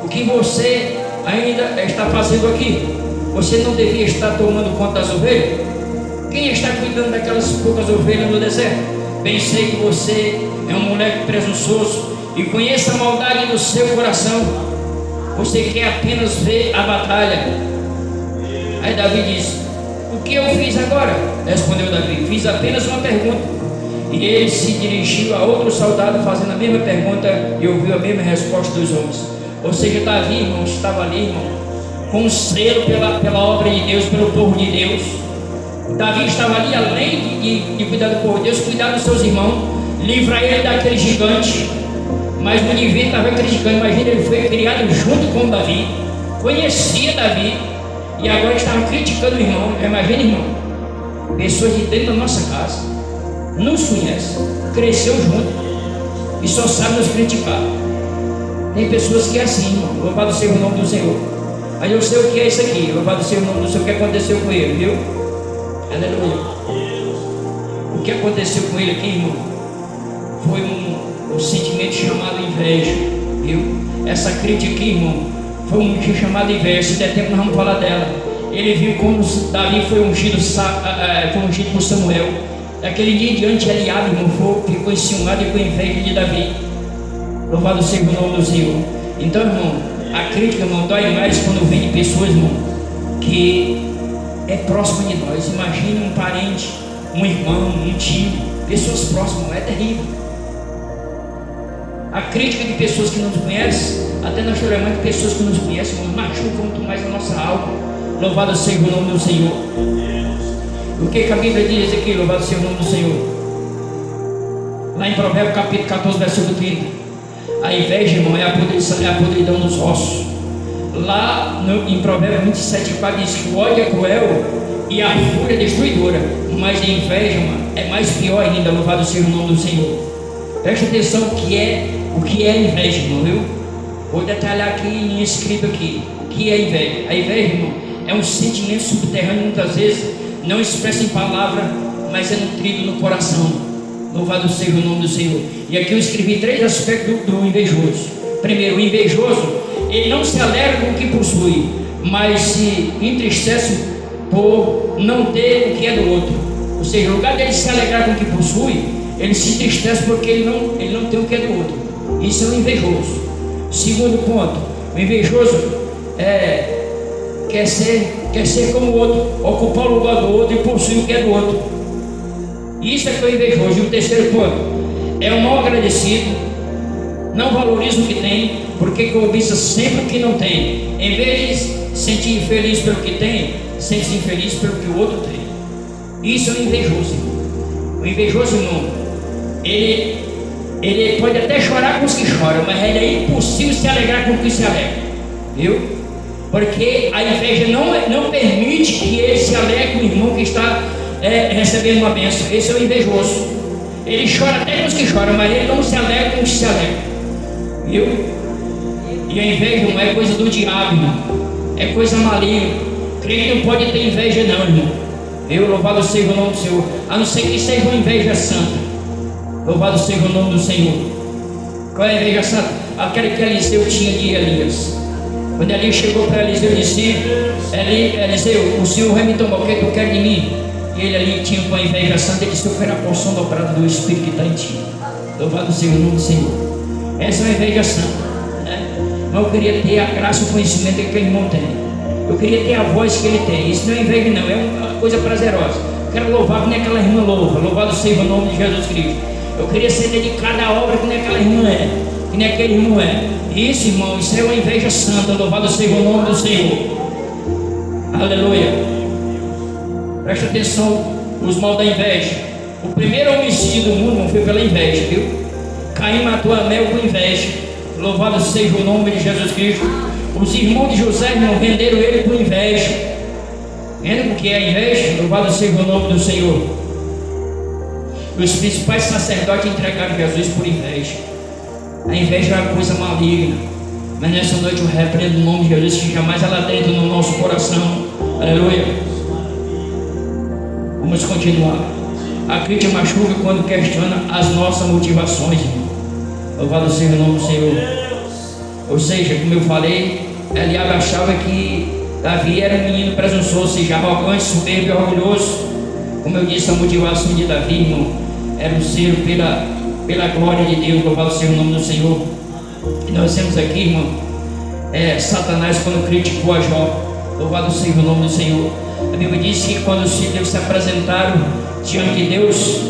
o que você ainda está fazendo aqui? Você não devia estar tomando conta das ovelhas? Quem está cuidando daquelas poucas ovelhas no deserto? Bem sei que você é um moleque presunçoso e conheça a maldade do seu coração. Você quer apenas ver a batalha. Aí Davi disse: o que eu fiz agora? Respondeu Davi: fiz apenas uma pergunta. E ele se dirigiu a outro soldado fazendo a mesma pergunta e ouviu a mesma resposta dos homens. Ou seja, Davi, irmão, estava ali, irmão, com um selo pela obra de Deus, pelo povo de Deus. Davi estava ali, além de cuidar do povo de Deus, cuidar dos seus irmãos, livrar ele daquele gigante. Mas o indivíduo estava criticando. Imagina, ele foi criado junto com Davi, conhecia Davi, e agora estava criticando o irmão. Imagina, irmão, pessoas de dentro da nossa casa, nos conhece, cresceu junto e só sabe nos criticar. Tem pessoas que é assim, irmão. Louvado seja o nome do Senhor. Mas eu sei o que é isso aqui. Louvado seja o nome do Senhor. O que aconteceu com ele, viu? Aleluia. O que aconteceu com ele aqui, irmão, foi um sentimento chamado inveja, viu? Essa crítica aqui, irmão, foi um chamado inveja. Se der tempo nós vamos falar dela. Ele viu como Davi foi ungido por Samuel. Daquele dia em diante, Eliabe, irmão, ficou enciumado e com inveja de Davi. Louvado seja o nome do Senhor. Então, irmão, a crítica, irmão, dói mais quando vem de pessoas, irmão, que é próxima de nós. Imagine um parente, um irmão, um tio, pessoas próximas, é terrível. A crítica de pessoas que não nos conhecem, até nós choramos de pessoas que nos conhecem, irmão, machucam muito mais a nossa alma. Louvado seja o nome do Senhor. O que a Bíblia diz aqui? Louvado seja o nome do Senhor. Lá em Provérbios capítulo 14, versículo 30. A inveja, irmão, é a podridão dos ossos. Lá em Provérbios 27,4 diz que o ódio é cruel e a fúria é destruidora. Mas a inveja, irmão, é mais pior ainda. Louvado seja o nome do Senhor. Preste atenção o que é inveja, irmão, viu? Vou detalhar aqui escrito aqui. O que é inveja? A inveja, irmão, é um sentimento subterrâneo, muitas vezes não expressa em palavra, mas é nutrido no coração. Louvado seja o nome do Senhor. E aqui eu escrevi 3 aspectos do invejoso. Primeiro, o invejoso, ele não se alegra com o que possui, mas se entristece por não ter o que é do outro. Ou seja, no lugar dele se alegrar com o que possui, ele se entristece porque ele não tem o que é do outro. Isso é um invejoso. Segundo ponto, o invejoso quer ser como o outro, ocupar o lugar do outro e possuir o que é do outro. Isso é que é o invejoso. E o terceiro ponto, é um mal agradecido, não valoriza o que tem, porque cobiça sempre o que não tem. Em vez de sentir infeliz pelo que tem, sente-se infeliz pelo que o outro tem. Isso é o invejoso, irmão. O invejoso, irmão, ele pode até chorar com os que choram, mas ele é impossível se alegrar com os que se alegram, viu? Porque a inveja não permite que ele se alegre com o irmão que está recebendo uma bênção. Esse é o invejoso. Ele chora até com os que choram, mas ele não se alegra com os que se alegram, viu? E a inveja não é coisa do diabo, irmão. É coisa maligna. Crente não pode ter inveja não, irmão. Eu, louvado seja o nome do Senhor. A não ser que seja uma inveja santa. Louvado seja o nome do Senhor. Qual é a inveja santa? Aquela que Eliseu tinha de Elias. Quando Elias chegou para Eliseu e disse: Eliseu, o Senhor vai me tomar o que tu quer de mim? E ele ali tinha com a inveja santa. Ele disse: eu quero a porção dobrada do Espírito que está em ti. Louvado seja o nome do Senhor. Essa é a inveja santa, né? Mas eu queria ter a graça e o conhecimento que aquele irmão tem. Eu queria ter a voz que ele tem. Isso não é inveja não, é uma coisa prazerosa. Eu quero louvar como aquela irmã louva. Louvado seja o nome de Jesus Cristo. Eu queria ser dedicado à obra que nem aquela irmã é, que nem aquele irmão é. Isso, irmão, isso é uma inveja santa. Louvado seja o nome do Senhor. Aleluia. Presta atenção, os mal da inveja. O primeiro homicídio do mundo não foi pela inveja, viu? Caim matou Abel com inveja. Louvado seja o nome de Jesus Cristo. Os irmãos de José não venderam ele com inveja. Entende o que é a inveja? Louvado seja o nome do Senhor. Os principais sacerdotes entregaram Jesus por inveja. A inveja é uma coisa maligna. Mas nessa noite eu repreendo o nome de Jesus, que jamais ela entra no nosso coração. Aleluia. Vamos continuar. A crítica machuca quando questiona as nossas motivações, irmão. Louvado seja o nome do Senhor. Ou seja, como eu falei, Eliabe achava que Davi era um menino presunçoso, ou seja, arrogante, soberbo e orgulhoso. Como eu disse, a motivação de Davi, irmão, era o ser pela glória de Deus. Louvado seja o nome do Senhor. E nós temos aqui, irmão, Satanás quando criticou a Jó. Louvado seja o nome do Senhor. A Bíblia diz que quando os filhos de Deus se apresentaram diante de Deus,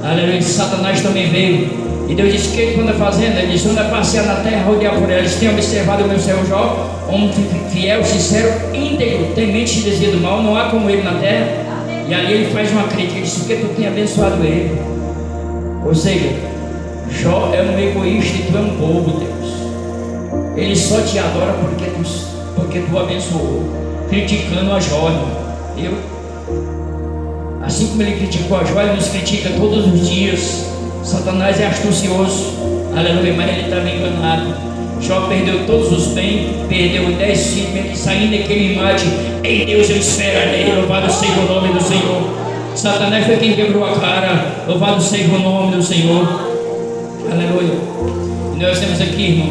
aleluia, Satanás também veio. E Deus disse: o que tu anda fazendo? Ele disse: anda passear na terra, rodear por ela. Eles têm observado o meu servo Jó, homem fiel, sincero, íntegro, temente e desvio do mal, não há como ele na terra. E ali ele faz uma crítica, ele disse: porque tu tem abençoado ele. Ou seja, Jó é um egoísta e tu é um bobo, Deus. Ele só te adora porque tu abençoou. Criticando a Jó, irmão. Assim como ele criticou a Jó, ele nos critica todos os dias. Satanás é astucioso, aleluia, mas ele estava enganado. Jó perdeu todos os bens, perdeu 10 filhos, ele saindo daquele imagem. Em Deus eu esperarei, louvado seja o nome do Senhor. Satanás foi quem quebrou a cara, louvado seja o nome do Senhor. Aleluia. E nós temos aqui, irmão,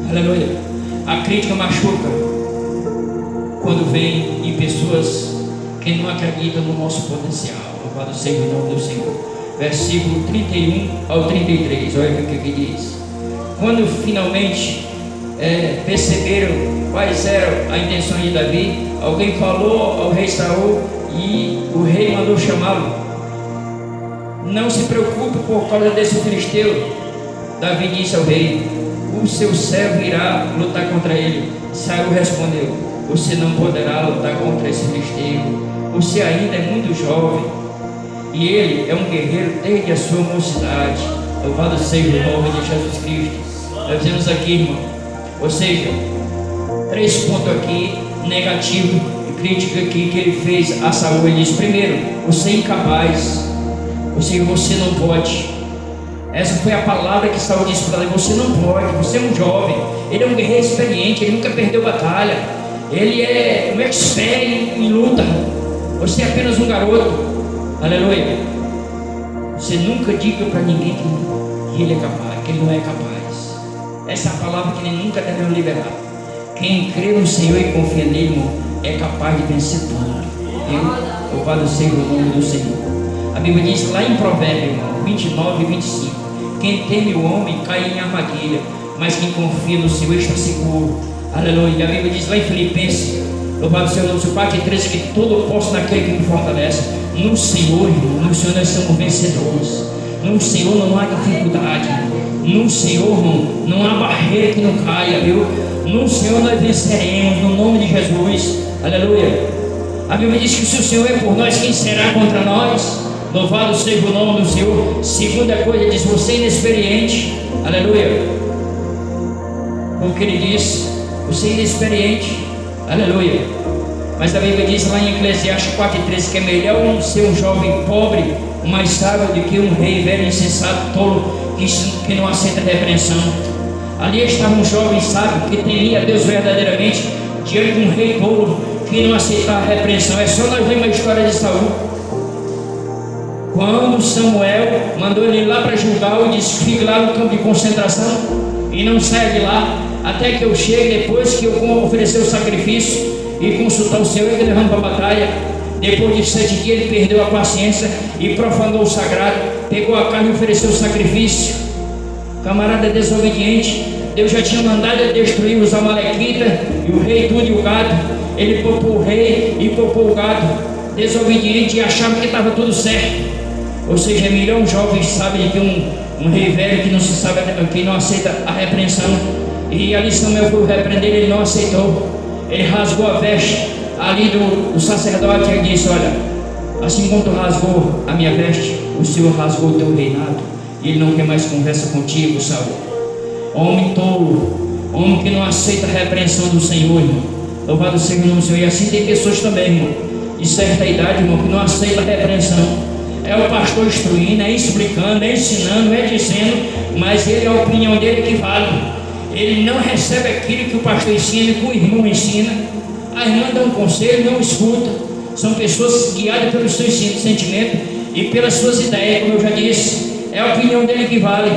aleluia, a crítica machuca quando vem em pessoas que não acreditam no nosso potencial. Louvado seja o nome do Senhor. Versículo 31 ao 33, olha o que diz. Quando finalmente perceberam quais eram a intenção de Davi, alguém falou ao rei Saul e o rei mandou chamá-lo. Não se preocupe por causa desse filisteu. Davi disse ao rei: o seu servo irá lutar contra ele. Saul respondeu: você não poderá lutar contra esse filisteu, você ainda é muito jovem e ele é um guerreiro desde a sua mocidade. Louvado seja o nome de Jesus Cristo. Nós vemos aqui, irmão, ou seja, 3 pontos aqui negativos e crítica aqui que ele fez a Saul. Ele diz: primeiro, você é incapaz, ou seja, você não pode. Essa foi a palavra que Saul disse para ele: você não pode, você é um jovem. Ele é um guerreiro experiente, ele nunca perdeu batalha, ele é um expert em luta, você é apenas um garoto. Aleluia. Você nunca diga para ninguém que ele é capaz, que ele não é capaz. Essa é a palavra que ele nunca deve liberar. Quem crê no Senhor e confia nele, irmão, é capaz de vencer tudo. Louvado seja o nome do Senhor. A Bíblia diz lá em Provérbios, irmão, 29 e 25: quem teme o homem cai em armadilha, mas quem confia no Senhor está seguro. Aleluia. E a Bíblia diz lá em Filipenses, louvado seja o nome do Senhor, parte 13, que tudo posso naquele que me fortalece. No Senhor, irmão, no Senhor nós somos vencedores. No Senhor não há dificuldade. No Senhor, irmão, não há barreira que não caia, viu? No Senhor nós venceremos, no nome de Jesus. Aleluia. A Bíblia diz que se o Senhor é por nós, quem será contra nós? Louvado seja o nome do Senhor. Segunda coisa, diz: você é inexperiente. Aleluia. Porque ele diz: você é inexperiente. Aleluia. Mas a Bíblia diz lá em Eclesiastes 4:13 que é melhor ser um jovem pobre, mais sábio, do que um rei velho, insensato, tolo, que não aceita repreensão. Ali estava um jovem sábio que temia a Deus verdadeiramente, diante de um rei tolo que não aceitava a repreensão. É só nós lermos a história de Saul. Quando Samuel mandou ele ir lá para Gilgal e disse: fique lá no campo de concentração e não saia de lá até que eu chegue, depois que eu oferecer o sacrifício e consultar o Senhor, ele levando para a batalha. Depois de 7 dias ele perdeu a paciência e profanou o sagrado, pegou a carne e ofereceu o sacrifício. Camarada desobediente. Deus já tinha mandado ele destruir os amalequitas e o rei tudo e o gado. Ele poupou o rei e poupou o gado. Desobediente, e achava que estava tudo certo. Ou seja, é melhor um jovem sabe do que um rei velho que não se sabe, que não aceita a repreensão. E ali Samuel foi repreender, ele não aceitou. Ele rasgou a veste, ali do sacerdote, ele disse: olha, assim como tu rasgou a minha veste, o Senhor rasgou o teu reinado, e ele não quer mais conversa contigo, Saul. Homem tolo, homem que não aceita a repreensão do Senhor, irmão. Louvado seja o nome do Senhor. E assim tem pessoas também, irmão, de certa idade, irmão, que não aceita a repreensão. É o pastor instruindo, é explicando, é ensinando, é dizendo, mas ele, a opinião dele que vale. Ele não recebe aquilo que o pastor ensina, que o irmão ensina. A irmã dá um conselho, não escuta. São pessoas guiadas pelos seus sentimentos e pelas suas ideias, como eu já disse. É a opinião dele que vale.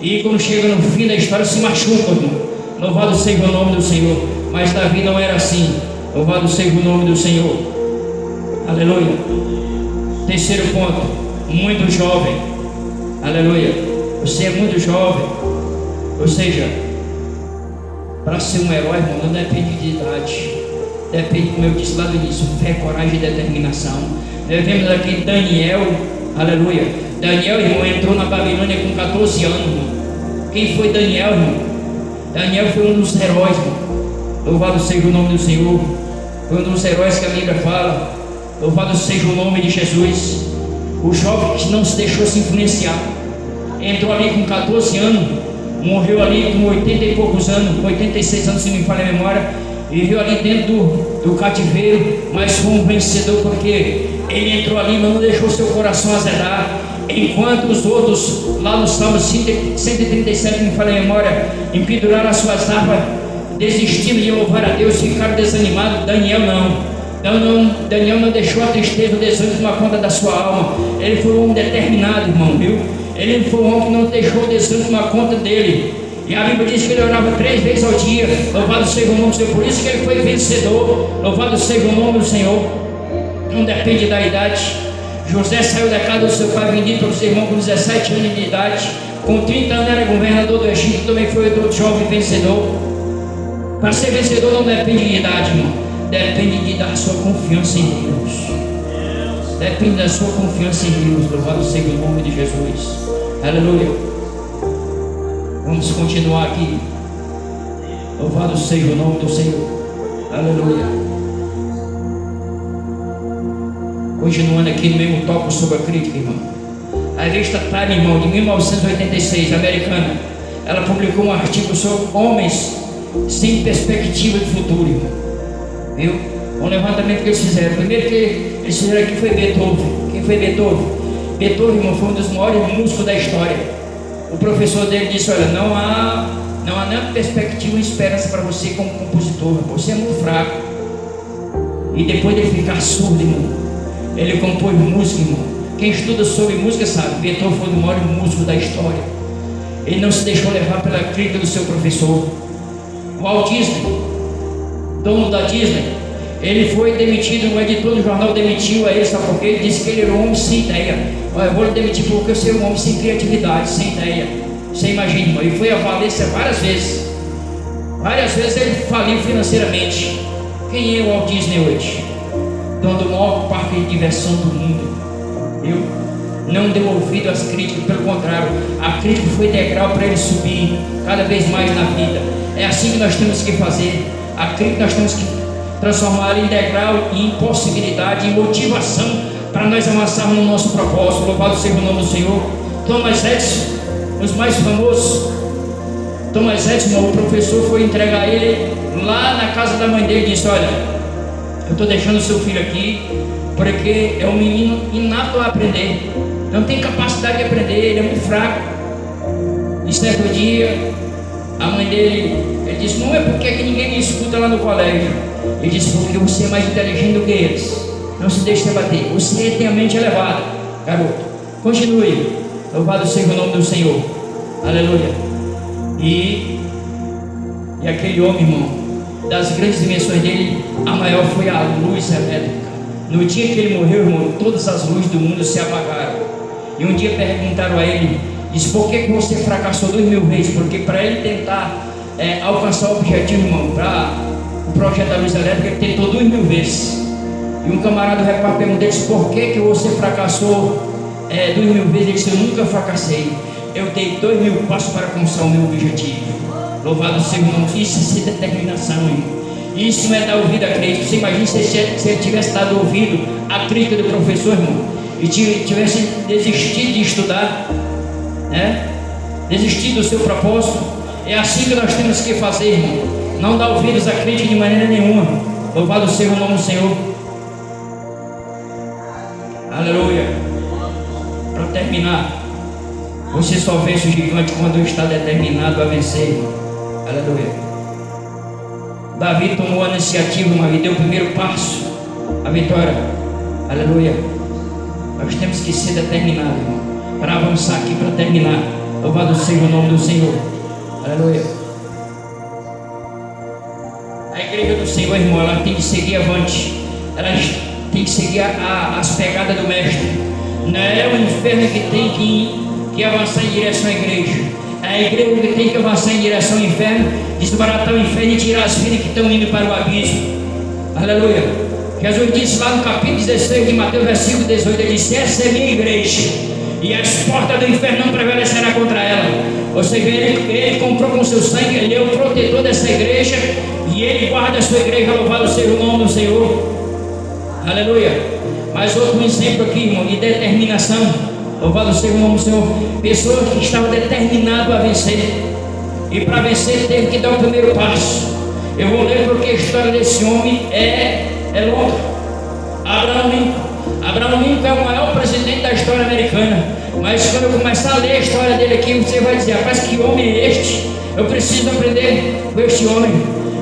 E quando chega no fim da história, se machuca, irmão. Louvado seja o nome do Senhor. Mas Davi não era assim. Louvado seja o nome do Senhor. Aleluia. Terceiro ponto, muito jovem. Aleluia. Você é muito jovem. Ou seja, para ser um herói, irmão, não depende de idade. Depende, como eu disse lá no início, fé, coragem e determinação. Nós vemos aqui Daniel. Aleluia. Daniel, irmão, entrou na Babilônia com 14 anos, irmão. Quem foi Daniel, irmão? Daniel foi um dos heróis, irmão. Louvado seja o nome do Senhor. Foi um dos heróis que a Bíblia fala. Louvado seja o nome de Jesus. O jovem que não se deixou se influenciar, entrou ali com 14 anos, morreu ali com 80 e poucos anos, 86 anos, se não me falha a memória, e viveu ali dentro do cativeiro, mas foi um vencedor, porque ele entrou ali, mas não deixou seu coração azedar. Enquanto os outros, lá no Salmo 137, me falha a memória, empenduraram as suas harpas, desistindo de louvar a Deus, ficaram desanimados. Daniel não. Daniel não deixou a tristeza, o desânimo tomar conta da sua alma. Ele foi um homem determinado, irmão, viu? Ele foi um homem que não deixou o desânimo tomar conta dele. E a Bíblia diz que ele orava 3 vezes ao dia. Louvado seja o nome do Senhor. Por isso que ele foi vencedor. Louvado seja o nome do Senhor. Não depende da idade. José saiu da casa do seu pai, vendido pelo seu irmão com 17 anos de idade. Com 30 anos era governador do Egito. Também foi outro jovem vencedor. Para ser vencedor não depende de idade, irmão. Depende da sua confiança em Deus. Depende da sua confiança em Deus. Louvado seja o nome de Jesus. Aleluia. Vamos continuar aqui. Louvado seja o nome do Senhor. Aleluia. Continuando aqui no mesmo tópico sobre a crítica, irmão. A revista Time, irmão, de 1986, americana, ela publicou um artigo sobre homens sem perspectiva de futuro, irmão. Viu? Um levantamento que eles fizeram. Primeiro que eles fizeram aqui foi Beethoven. Quem foi Beethoven? Beethoven, irmão, foi um dos maiores músicos da história. O professor dele disse: olha, não há nenhuma perspectiva e esperança para você como compositor, irmão. Você é muito fraco. E depois de ele ficar surdo, irmão, ele compôs música, irmão. Quem estuda sobre música sabe, Beethoven foi um dos maiores músicos da história. Ele não se deixou levar pela crítica do seu professor. Walt Disney, dono da Disney, ele foi demitido, um editor do jornal demitiu a ele, sabe por quê? Ele disse que ele era um homem sem ideia. Olha, eu vou lhe demitir porque eu sou um homem sem criatividade, sem ideia. Você imagina, irmão, ele foi à falência várias vezes. Várias vezes ele faliu financeiramente. Quem é o Walt Disney hoje? Dono do maior parque de diversão do mundo. Viu? Não deu ouvido às críticas, pelo contrário, a crítica foi degrau para ele subir cada vez mais na vida. É assim que nós temos que fazer. A crítica nós temos que transformar em degrau, em possibilidade, em motivação para nós avançarmos no nosso propósito. Louvado seja o nome do Senhor. Thomas Edison, os mais famosos. Thomas Edison, o professor foi entregar ele lá na casa da mãe dele e disse: olha, eu estou deixando o seu filho aqui porque é um menino inato a aprender, não tem capacidade de aprender, ele é muito fraco. E certo dia, a mãe dele, ele disse: não é porque que ninguém me escuta lá no colégio. Ele disse: porque você é mais inteligente do que eles. Não se deixe debater, você tem a mente elevada. Garoto, continue. Louvado seja o nome do Senhor. Aleluia. E aquele homem, irmão, das grandes dimensões dele, a maior foi a luz elétrica. No dia que ele morreu, irmão, todas as luzes do mundo se apagaram. E um dia perguntaram a ele, disse: por que você fracassou 2000 vezes? Porque para ele tentar alcançar o objetivo, irmão, para o projeto da luz elétrica, ele tentou 2000 vezes. E um camarada do repórter perguntou: disse, por que você fracassou 2000 vezes? Ele disse: eu nunca fracassei, eu dei 2000 passos para alcançar o meu objetivo. Louvado seja o nome. Isso é determinação, irmão. Isso não é dar ouvido à crítica. Você imagina se ele tivesse dado ouvido à crítica do professor, irmão, e tivesse desistido de estudar, né? Desistir do seu propósito. É assim que nós temos que fazer, irmão. Não dar ouvidos à crítica de maneira nenhuma. Louvado seja o nome do Senhor. Aleluia. Para terminar, você só vence o gigante quando está determinado a vencer. Aleluia. Davi tomou a iniciativa, mas deu o primeiro passo, a vitória. Aleluia. Nós temos que ser determinados, irmão, para avançar aqui, para terminar. Louvado seja o nome do Senhor. Aleluia. A igreja do Senhor, irmão, ela tem que seguir avante. Ela tem que seguir as pegadas do mestre. Não é o inferno que tem que avançar em direção à igreja. É a igreja que tem que avançar em direção ao inferno, desbaratar o inferno e tirar as vidas que estão indo para o abismo. Aleluia. Jesus disse lá no capítulo 16 de Mateus, versículo 18, ele disse: essa é minha igreja, e as portas do inferno não prevalecerão contra ela. Ou seja, ele comprou com seu sangue, ele é o protetor dessa igreja, e ele guarda a sua igreja. Louvado seja o nome do Senhor. Aleluia. Mais outro exemplo aqui, irmão, de determinação. Louvado seja o nome do Senhor. Pessoas que estavam determinadas a vencer, e para vencer teve que dar o primeiro passo. Eu vou ler porque a história desse homem é longa. Abraham Lincoln é o maior presidente da história americana. Mas quando eu começar a ler a história dele aqui, você vai dizer: rapaz, que homem é este? Eu preciso aprender com este homem.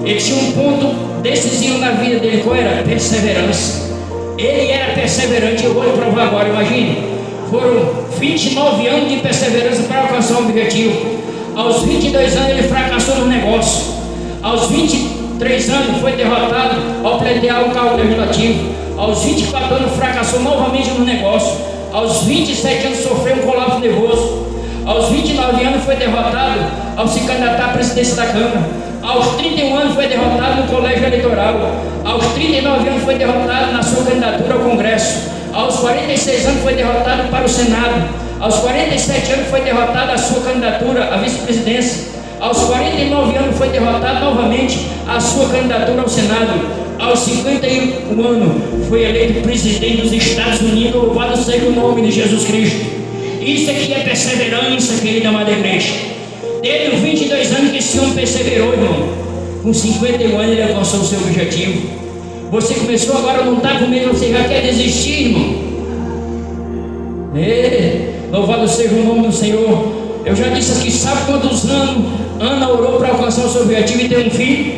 Ele tinha um ponto decisivo na vida dele. Qual era? Perseverança. Ele era perseverante. Eu vou lhe provar agora, imagine. Foram 29 anos de perseverança para alcançar o objetivo. Aos 22 anos ele fracassou no negócio. Aos 23 anos foi derrotado ao pleitear o cargo legislativo. Aos 24 anos fracassou novamente no negócio. Aos 27 anos sofreu um colapso nervoso. Aos 29 anos foi derrotado ao se candidatar à presidência da Câmara. Aos 31 anos foi derrotado no colégio eleitoral. Aos 39 anos foi derrotado na sua candidatura ao Congresso. Aos 46 anos foi derrotado para o Senado. Aos 47 anos foi derrotado a sua candidatura à vice-presidência. Aos 49 anos foi derrotado novamente a sua candidatura ao Senado. Aos 51 anos foi eleito presidente dos Estados Unidos. Louvado seja o nome de Jesus Cristo. Isso aqui é perseverança, querida amada igreja. Desde os 22 anos que esse homem perseverou, irmão, com 51 anos ele alcançou o seu objetivo. Você começou agora, não está com medo, você já quer desistir, irmão? Louvado seja o nome do Senhor. Eu já disse aqui, sabe quantos anos Ana orou para alcançar o seu objetivo e ter um filho?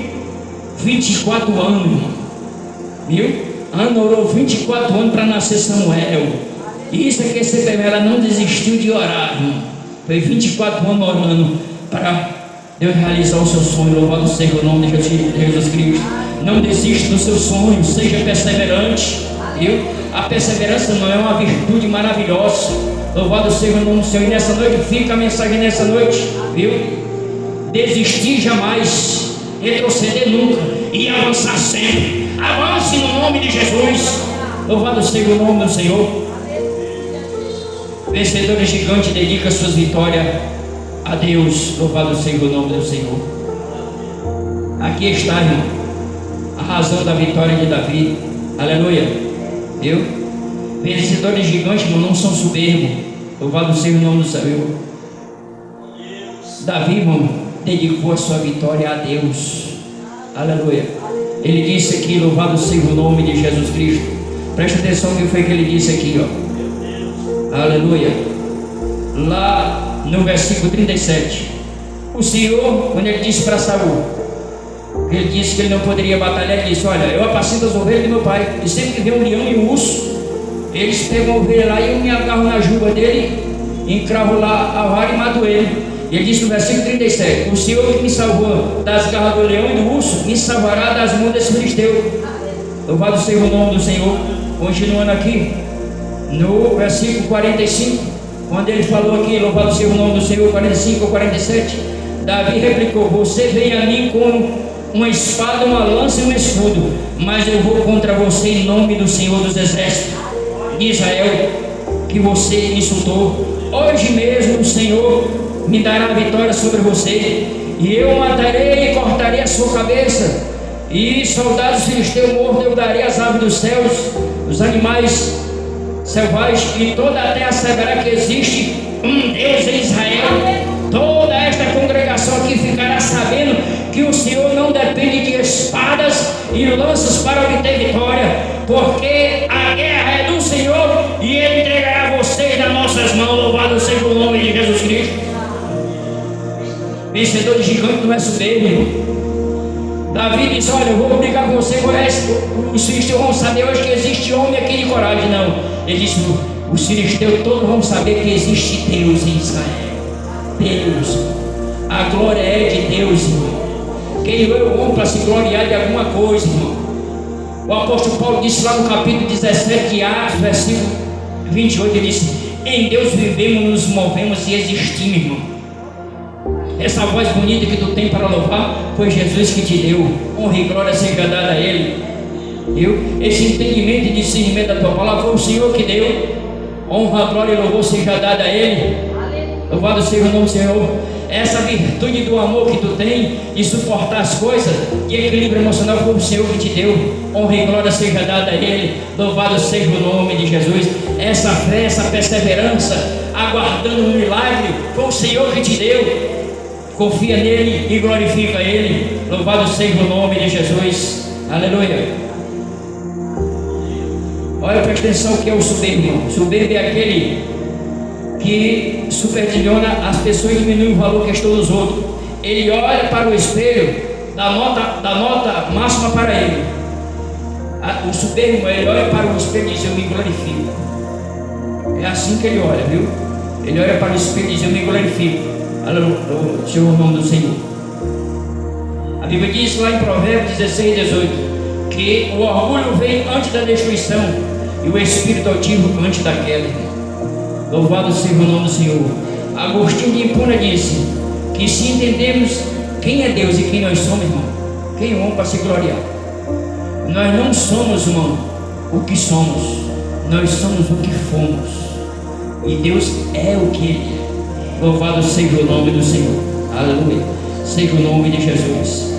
24 anos, irmão. Viu? Ana orou 24 anos para nascer Samuel. E isso aqui é CPM, ela não desistiu de orar, irmão. Foi 24 anos orando para Deus realizar o seu sonho. Louvado seja o nome de Jesus Cristo. Não desista do seu sonho, seja perseverante, viu? A perseverança não é uma virtude maravilhosa. Louvado seja o nome do Senhor. E nessa noite fica a mensagem nessa noite, viu? Desistir jamais, retroceder nunca e avançar sempre. Avance no nome de Jesus. Louvado seja o nome do Senhor. Vencedor gigante dedica suas vitórias a Deus. Louvado seja o nome do Senhor. Aqui está, irmão, a razão da vitória de Davi. Aleluia. Viu? Vencedores gigantes, irmão, não são soberbos. Louvado seja o nome do Senhor. Davi, irmão, dedicou a sua vitória a Deus. Aleluia. Ele disse aqui: louvado seja o nome de Jesus Cristo. Presta atenção no que foi que ele disse aqui, ó. Aleluia. Lá no versículo 37, o Senhor, quando ele disse para Saul, ele disse que ele não poderia batalhar, ele disse: olha, eu apacento as ovelhas de meu pai, e sempre que vê um leão e um urso, eles pegam a ovelha lá e eu me agarro na juba dele, encravo lá a vara e mato ele. E ele disse no versículo 37: o Senhor que me salvou das garras do leão e do urso, me salvará das mãos desse filisteu. Louvado seja o nome do Senhor. Continuando aqui, no versículo 45, quando ele falou aqui, louvado seja o nome do Senhor, 45 ou 47, Davi replicou: você vem a mim com uma espada, uma lança e um escudo, mas eu vou contra você em nome do Senhor dos Exércitos de Israel, que você insultou. Hoje mesmo o Senhor me dará a vitória sobre você, e eu matarei e cortarei a sua cabeça, E soldados filisteus mortos eu daria às aves dos céus, os animais selvagens, e toda a terra saberá que existe um Deus em Israel. Toda esta congregação aqui ficará sabendo que o Senhor não depende de espadas e lanças para obter vitória, porque a guerra é do Senhor e Ele entregará vocês nas nossas mãos. Louvado seja o nome de Jesus Cristo. Vencedor de gigante não é soberbo, irmão. Davi disse: olha, eu vou brigar com você, os filisteus vão saber hoje que existe homem aqui de coragem. Não, ele disse: os filisteus todos vão saber que existe Deus em Israel. Deus, a glória é de Deus, irmão. Quem é o homem para se gloriar de alguma coisa, irmão? O apóstolo Paulo disse lá no capítulo 17 de Atos, versículo 28, ele disse: em Deus vivemos, nos movemos e existimos, irmão. Essa voz bonita que tu tem para louvar, foi Jesus que te deu. Honra e glória seja dada a Ele. Esse entendimento e discernimento da tua palavra foi o Senhor que deu. Honra, glória e louvor seja dada a Ele. Louvado seja o nome do Senhor. Essa virtude do amor que tu tem e suportar as coisas, de equilíbrio emocional, foi o Senhor que te deu. Honra e glória seja dada a Ele. Louvado seja o nome de Jesus. Essa fé, essa perseverança, aguardando um milagre, foi o Senhor que te deu. Confia nele e glorifica ele. Louvado seja o nome de Jesus. Aleluia. Olha, presta atenção o que é o soberbo, irmão. Soberbo é aquele que supervisiona as pessoas e diminui o valor que estão dos outros. Ele olha para o espelho, dá nota máxima para ele. O soberbo, ele olha para o espelho e diz: eu me glorifico. É assim que ele olha, viu? Ele olha para o espelho e diz: eu me glorifico. Aleluia, Senhor, o nome do Senhor. A Bíblia diz lá em Provérbios 16, 18, que o orgulho vem antes da destruição e o espírito altivo antes da queda. Louvado seja o nome do Senhor. Agostinho de Hipona disse que se entendemos quem é Deus e quem nós somos, irmão, quem é o homem para se gloriar? Nós não somos, irmão, o que somos, nós somos o que fomos, e Deus é o que Ele é. Louvado seja o nome do Senhor. Aleluia. Seja o nome de Jesus.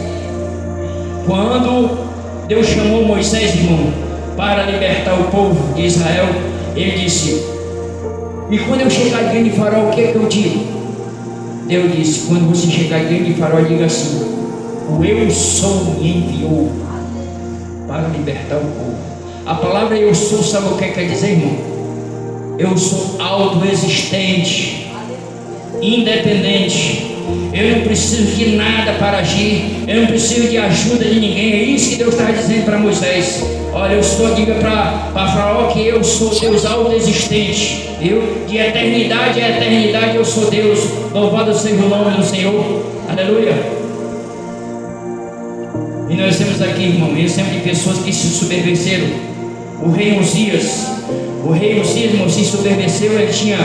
Quando Deus chamou Moisés, irmão, para libertar o povo de Israel, Ele disse: e quando eu chegar diante de Faraó, o que é que eu digo? Deus disse: quando você chegar diante de Faraó, diga assim: o eu sou me enviou para libertar o povo. A palavra eu sou, sabe o que quer dizer, irmão? Eu sou autoexistente, independente. Eu não preciso de nada para agir, eu não preciso de ajuda de ninguém. É isso que Deus está dizendo para Moisés. Olha, eu estou, diga para Faraó que eu sou Deus autoexistente, viu? De eternidade a eternidade eu sou Deus. Louvado seja o nome do Senhor. Aleluia. E nós temos aqui, irmão, exemplo de pessoas que se submereceram. O rei Uzias, irmão, se submergeu. Ele tinha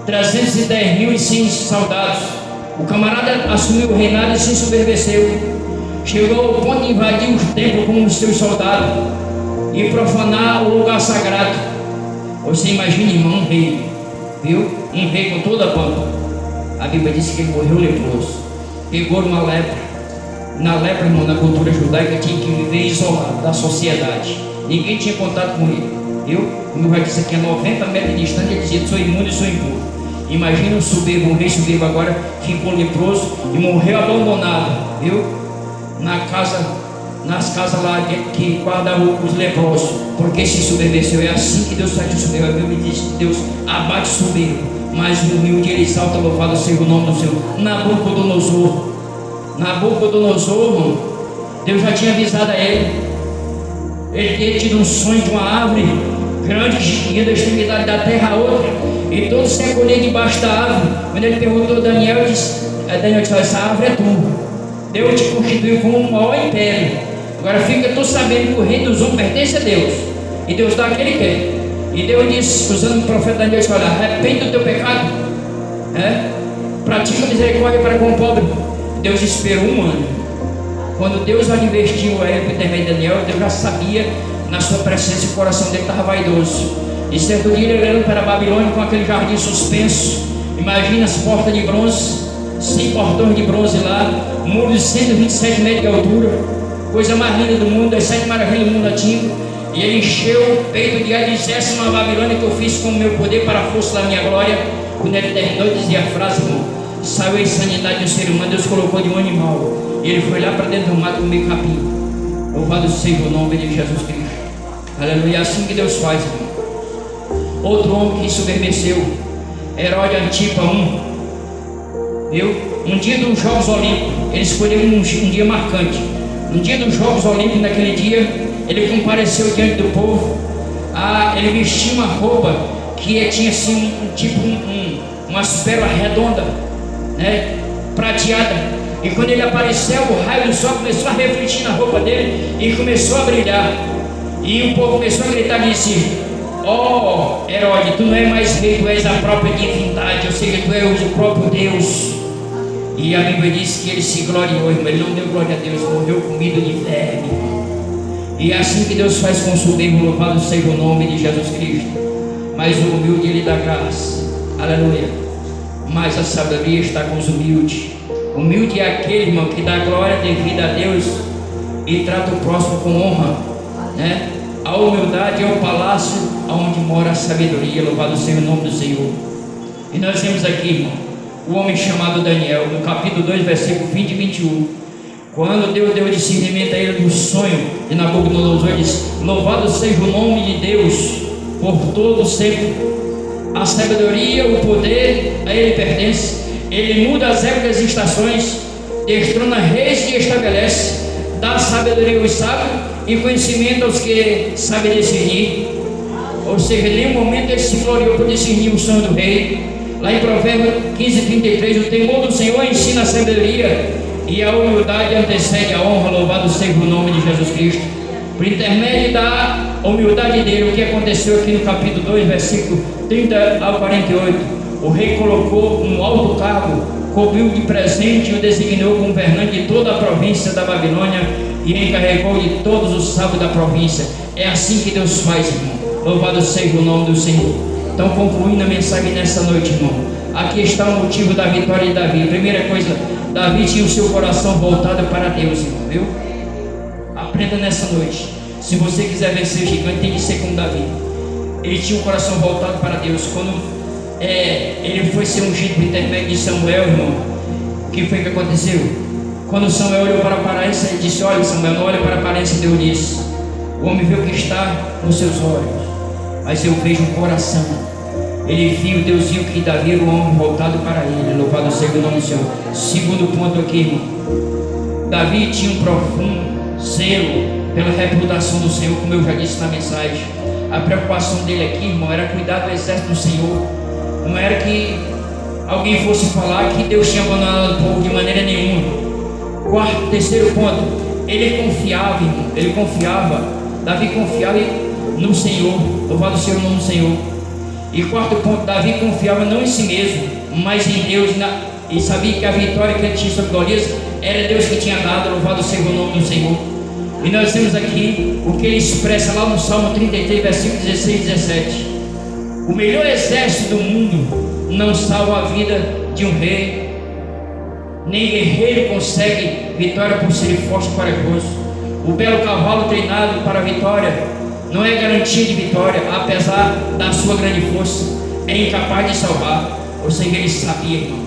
310.100 soldados. O camarada assumiu o reinado e se submergeu. Chegou ao ponto de invadir o templo com os seus soldados e profanar o lugar sagrado. Você imagina, irmão, um rei, viu? Um rei com toda a pompa. A Bíblia diz que ele morreu leproso. Pegou uma lepra. Na lepra, irmão, na cultura judaica, tinha que viver isolado da sociedade. Ninguém tinha contato com ele, viu? Como vai dizer que a 90 metros de distância, ele dizia: sou imundo e sou impuro. Imagina um soberbo, um rei soberbo agora ficou leproso e morreu abandonado, viu? Nas casas lá que guardavam os leprosos, porque se submergeu. É assim que Deus faz o soberbo. A Bíblia diz que Deus abate o soberbo, mas o humilde ele exalta. Louvado seja o nome do Senhor. Nabucodonosor, irmão, Deus já tinha avisado a ele. Ele tinha tido um sonho de uma árvore grande que ia da extremidade da terra a outra, e todos se acolhiam debaixo da árvore. Quando ele perguntou a Daniel, disse: essa árvore é tua. Deus te constituiu como um maior império. Agora fica tu sabendo que o rei dos homens pertence a Deus, e Deus dá o que ele quer. E Deus disse, usando o profeta Daniel, olha, arrepende do teu pecado, pratica misericórdia para com o pobre. Deus esperou um ano. Quando Deus advertiu a ele por intermédio de Daniel, Deus já sabia na sua presença, o coração dele estava vaidoso. E certo dia ele olhando para a Babilônia com aquele jardim suspenso. Imagina as portas de bronze, 100 portões de bronze lá, muros de 127 metros de altura. coisa mais linda do mundo, as 7 maravilhas do mundo latino. E ele encheu o peito de ar e disse: essa é uma Babilônia que eu fiz com o meu poder para a força da minha glória. Quando ele terminou, dizia a frase: irmão, saiu a insanidade do ser humano, Deus colocou de um animal. E ele foi lá para dentro do mato comer capim. Louvado seja o nome de Jesus Cristo. Aleluia. É assim que Deus faz, irmão. Outro homem que ensoberbeceu, Herodes Antipa I, viu? Um dia dos Jogos Olímpicos, ele escolheu um dia marcante. No dia dos Jogos Olímpicos, naquele dia, ele compareceu diante do povo. Ele vestiu uma roupa que tinha assim umas pérolas redondas, né, prateada. E quando ele apareceu, o raio do sol começou a refletir na roupa dele e começou a brilhar. E o povo começou a gritar e disse: ó Herodes, tu não é mais rei, tu és a própria divindade, ou seja, tu és o próprio Deus. E a Bíblia diz que ele se gloriou, mas ele não deu glória a Deus, morreu comido de verme. E é assim que Deus faz com o soberbo, louvado seja o nome de Jesus Cristo. Mas o humilde ele dá graça, aleluia. Mas a sabedoria está com os humildes. Humilde é aquele, irmão, que dá glória devida a Deus e trata o próximo com honra, né? A humildade é o palácio onde mora a sabedoria, louvado seja o nome do Senhor. E nós vemos aqui, irmão, o homem chamado Daniel, no capítulo 2, versículo 20 e 21. Quando Deus deu discernimento a ele do sonho de Nabucodonosor, disse: louvado seja o nome de Deus por todo sempre. A sabedoria, o poder, a ele pertence. Ele muda as épocas e as estações, destrona reis e estabelece, dá sabedoria aos sábios e conhecimento aos que sabem discernir. Ou seja, em nenhum momento ele se gloriou por discernir o sonho do rei. Lá em Provérbios 15:33, o temor do Senhor ensina a sabedoria e a humildade antecede a honra, louvado seja o nome de Jesus Cristo. Por intermédio da humildade dele, o que aconteceu aqui no capítulo 2, versículo 30 ao 48, o rei colocou um alto cargo, cobriu de presente e o designou governante de toda a província da Babilônia e encarregou de todos os sábios da província. É assim que Deus faz, irmão. Louvado seja o nome do Senhor. Então, concluindo a mensagem nessa noite, irmão, aqui está o motivo da vitória de Davi. Primeira coisa, Davi tinha o seu coração voltado para Deus, irmão, viu? Aprenda nessa noite. Se você quiser vencer o gigante, tem que ser como Davi. Ele tinha o coração voltado para Deus. Quando ele foi ser ungido por intermédio de Samuel, irmão, o que foi que aconteceu? Quando Samuel olhou para a aparência, ele disse: olha, Samuel, não olhe para a aparência. Deus disse: o homem vê o que está nos seus olhos, mas eu vejo o coração. Ele viu, Deus viu que Davi era um homem voltado para ele. Louvado seja o nome do Senhor. Segundo ponto aqui, irmão, Davi tinha um profundo zelo pela reputação do Senhor, como eu já disse na mensagem. A preocupação dele aqui, irmão, era cuidar do exército do Senhor. Não era que alguém fosse falar que Deus tinha abandonado o povo de maneira nenhuma. Terceiro ponto, ele confiava, irmão, ele confiava. Davi confiava no Senhor. Louvado seja o nome do Senhor. E quarto ponto, Davi confiava não em si mesmo, mas em Deus, e sabia que a vitória que ele tinha sobre Golias era Deus que tinha dado. Louvado seja o nome do Senhor. E nós temos aqui o que ele expressa lá no Salmo 33, versículo 16 e 17. O melhor exército do mundo não salva a vida de um rei, nem guerreiro consegue vitória por ser forte e corajoso. O belo cavalo treinado para a vitória não é garantia de vitória, apesar da sua grande força, é incapaz de salvar. Ou seja, ele sabia, irmão.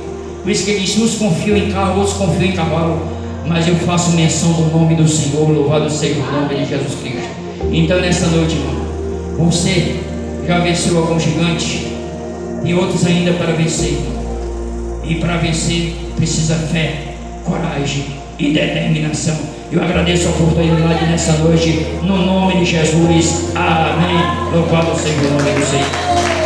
Por isso que ele disse: uns confiam em carro, outros confiam em cavalo, mas eu faço menção do nome do Senhor. Louvado seja o nome de Jesus Cristo. Então, nessa noite, irmão, você já venceu algum gigante e outros ainda para vencer. E para vencer precisa fé, coragem e determinação. Eu agradeço a oportunidade nessa noite, no nome de Jesus. Amém. Louvado seja o nome do Senhor.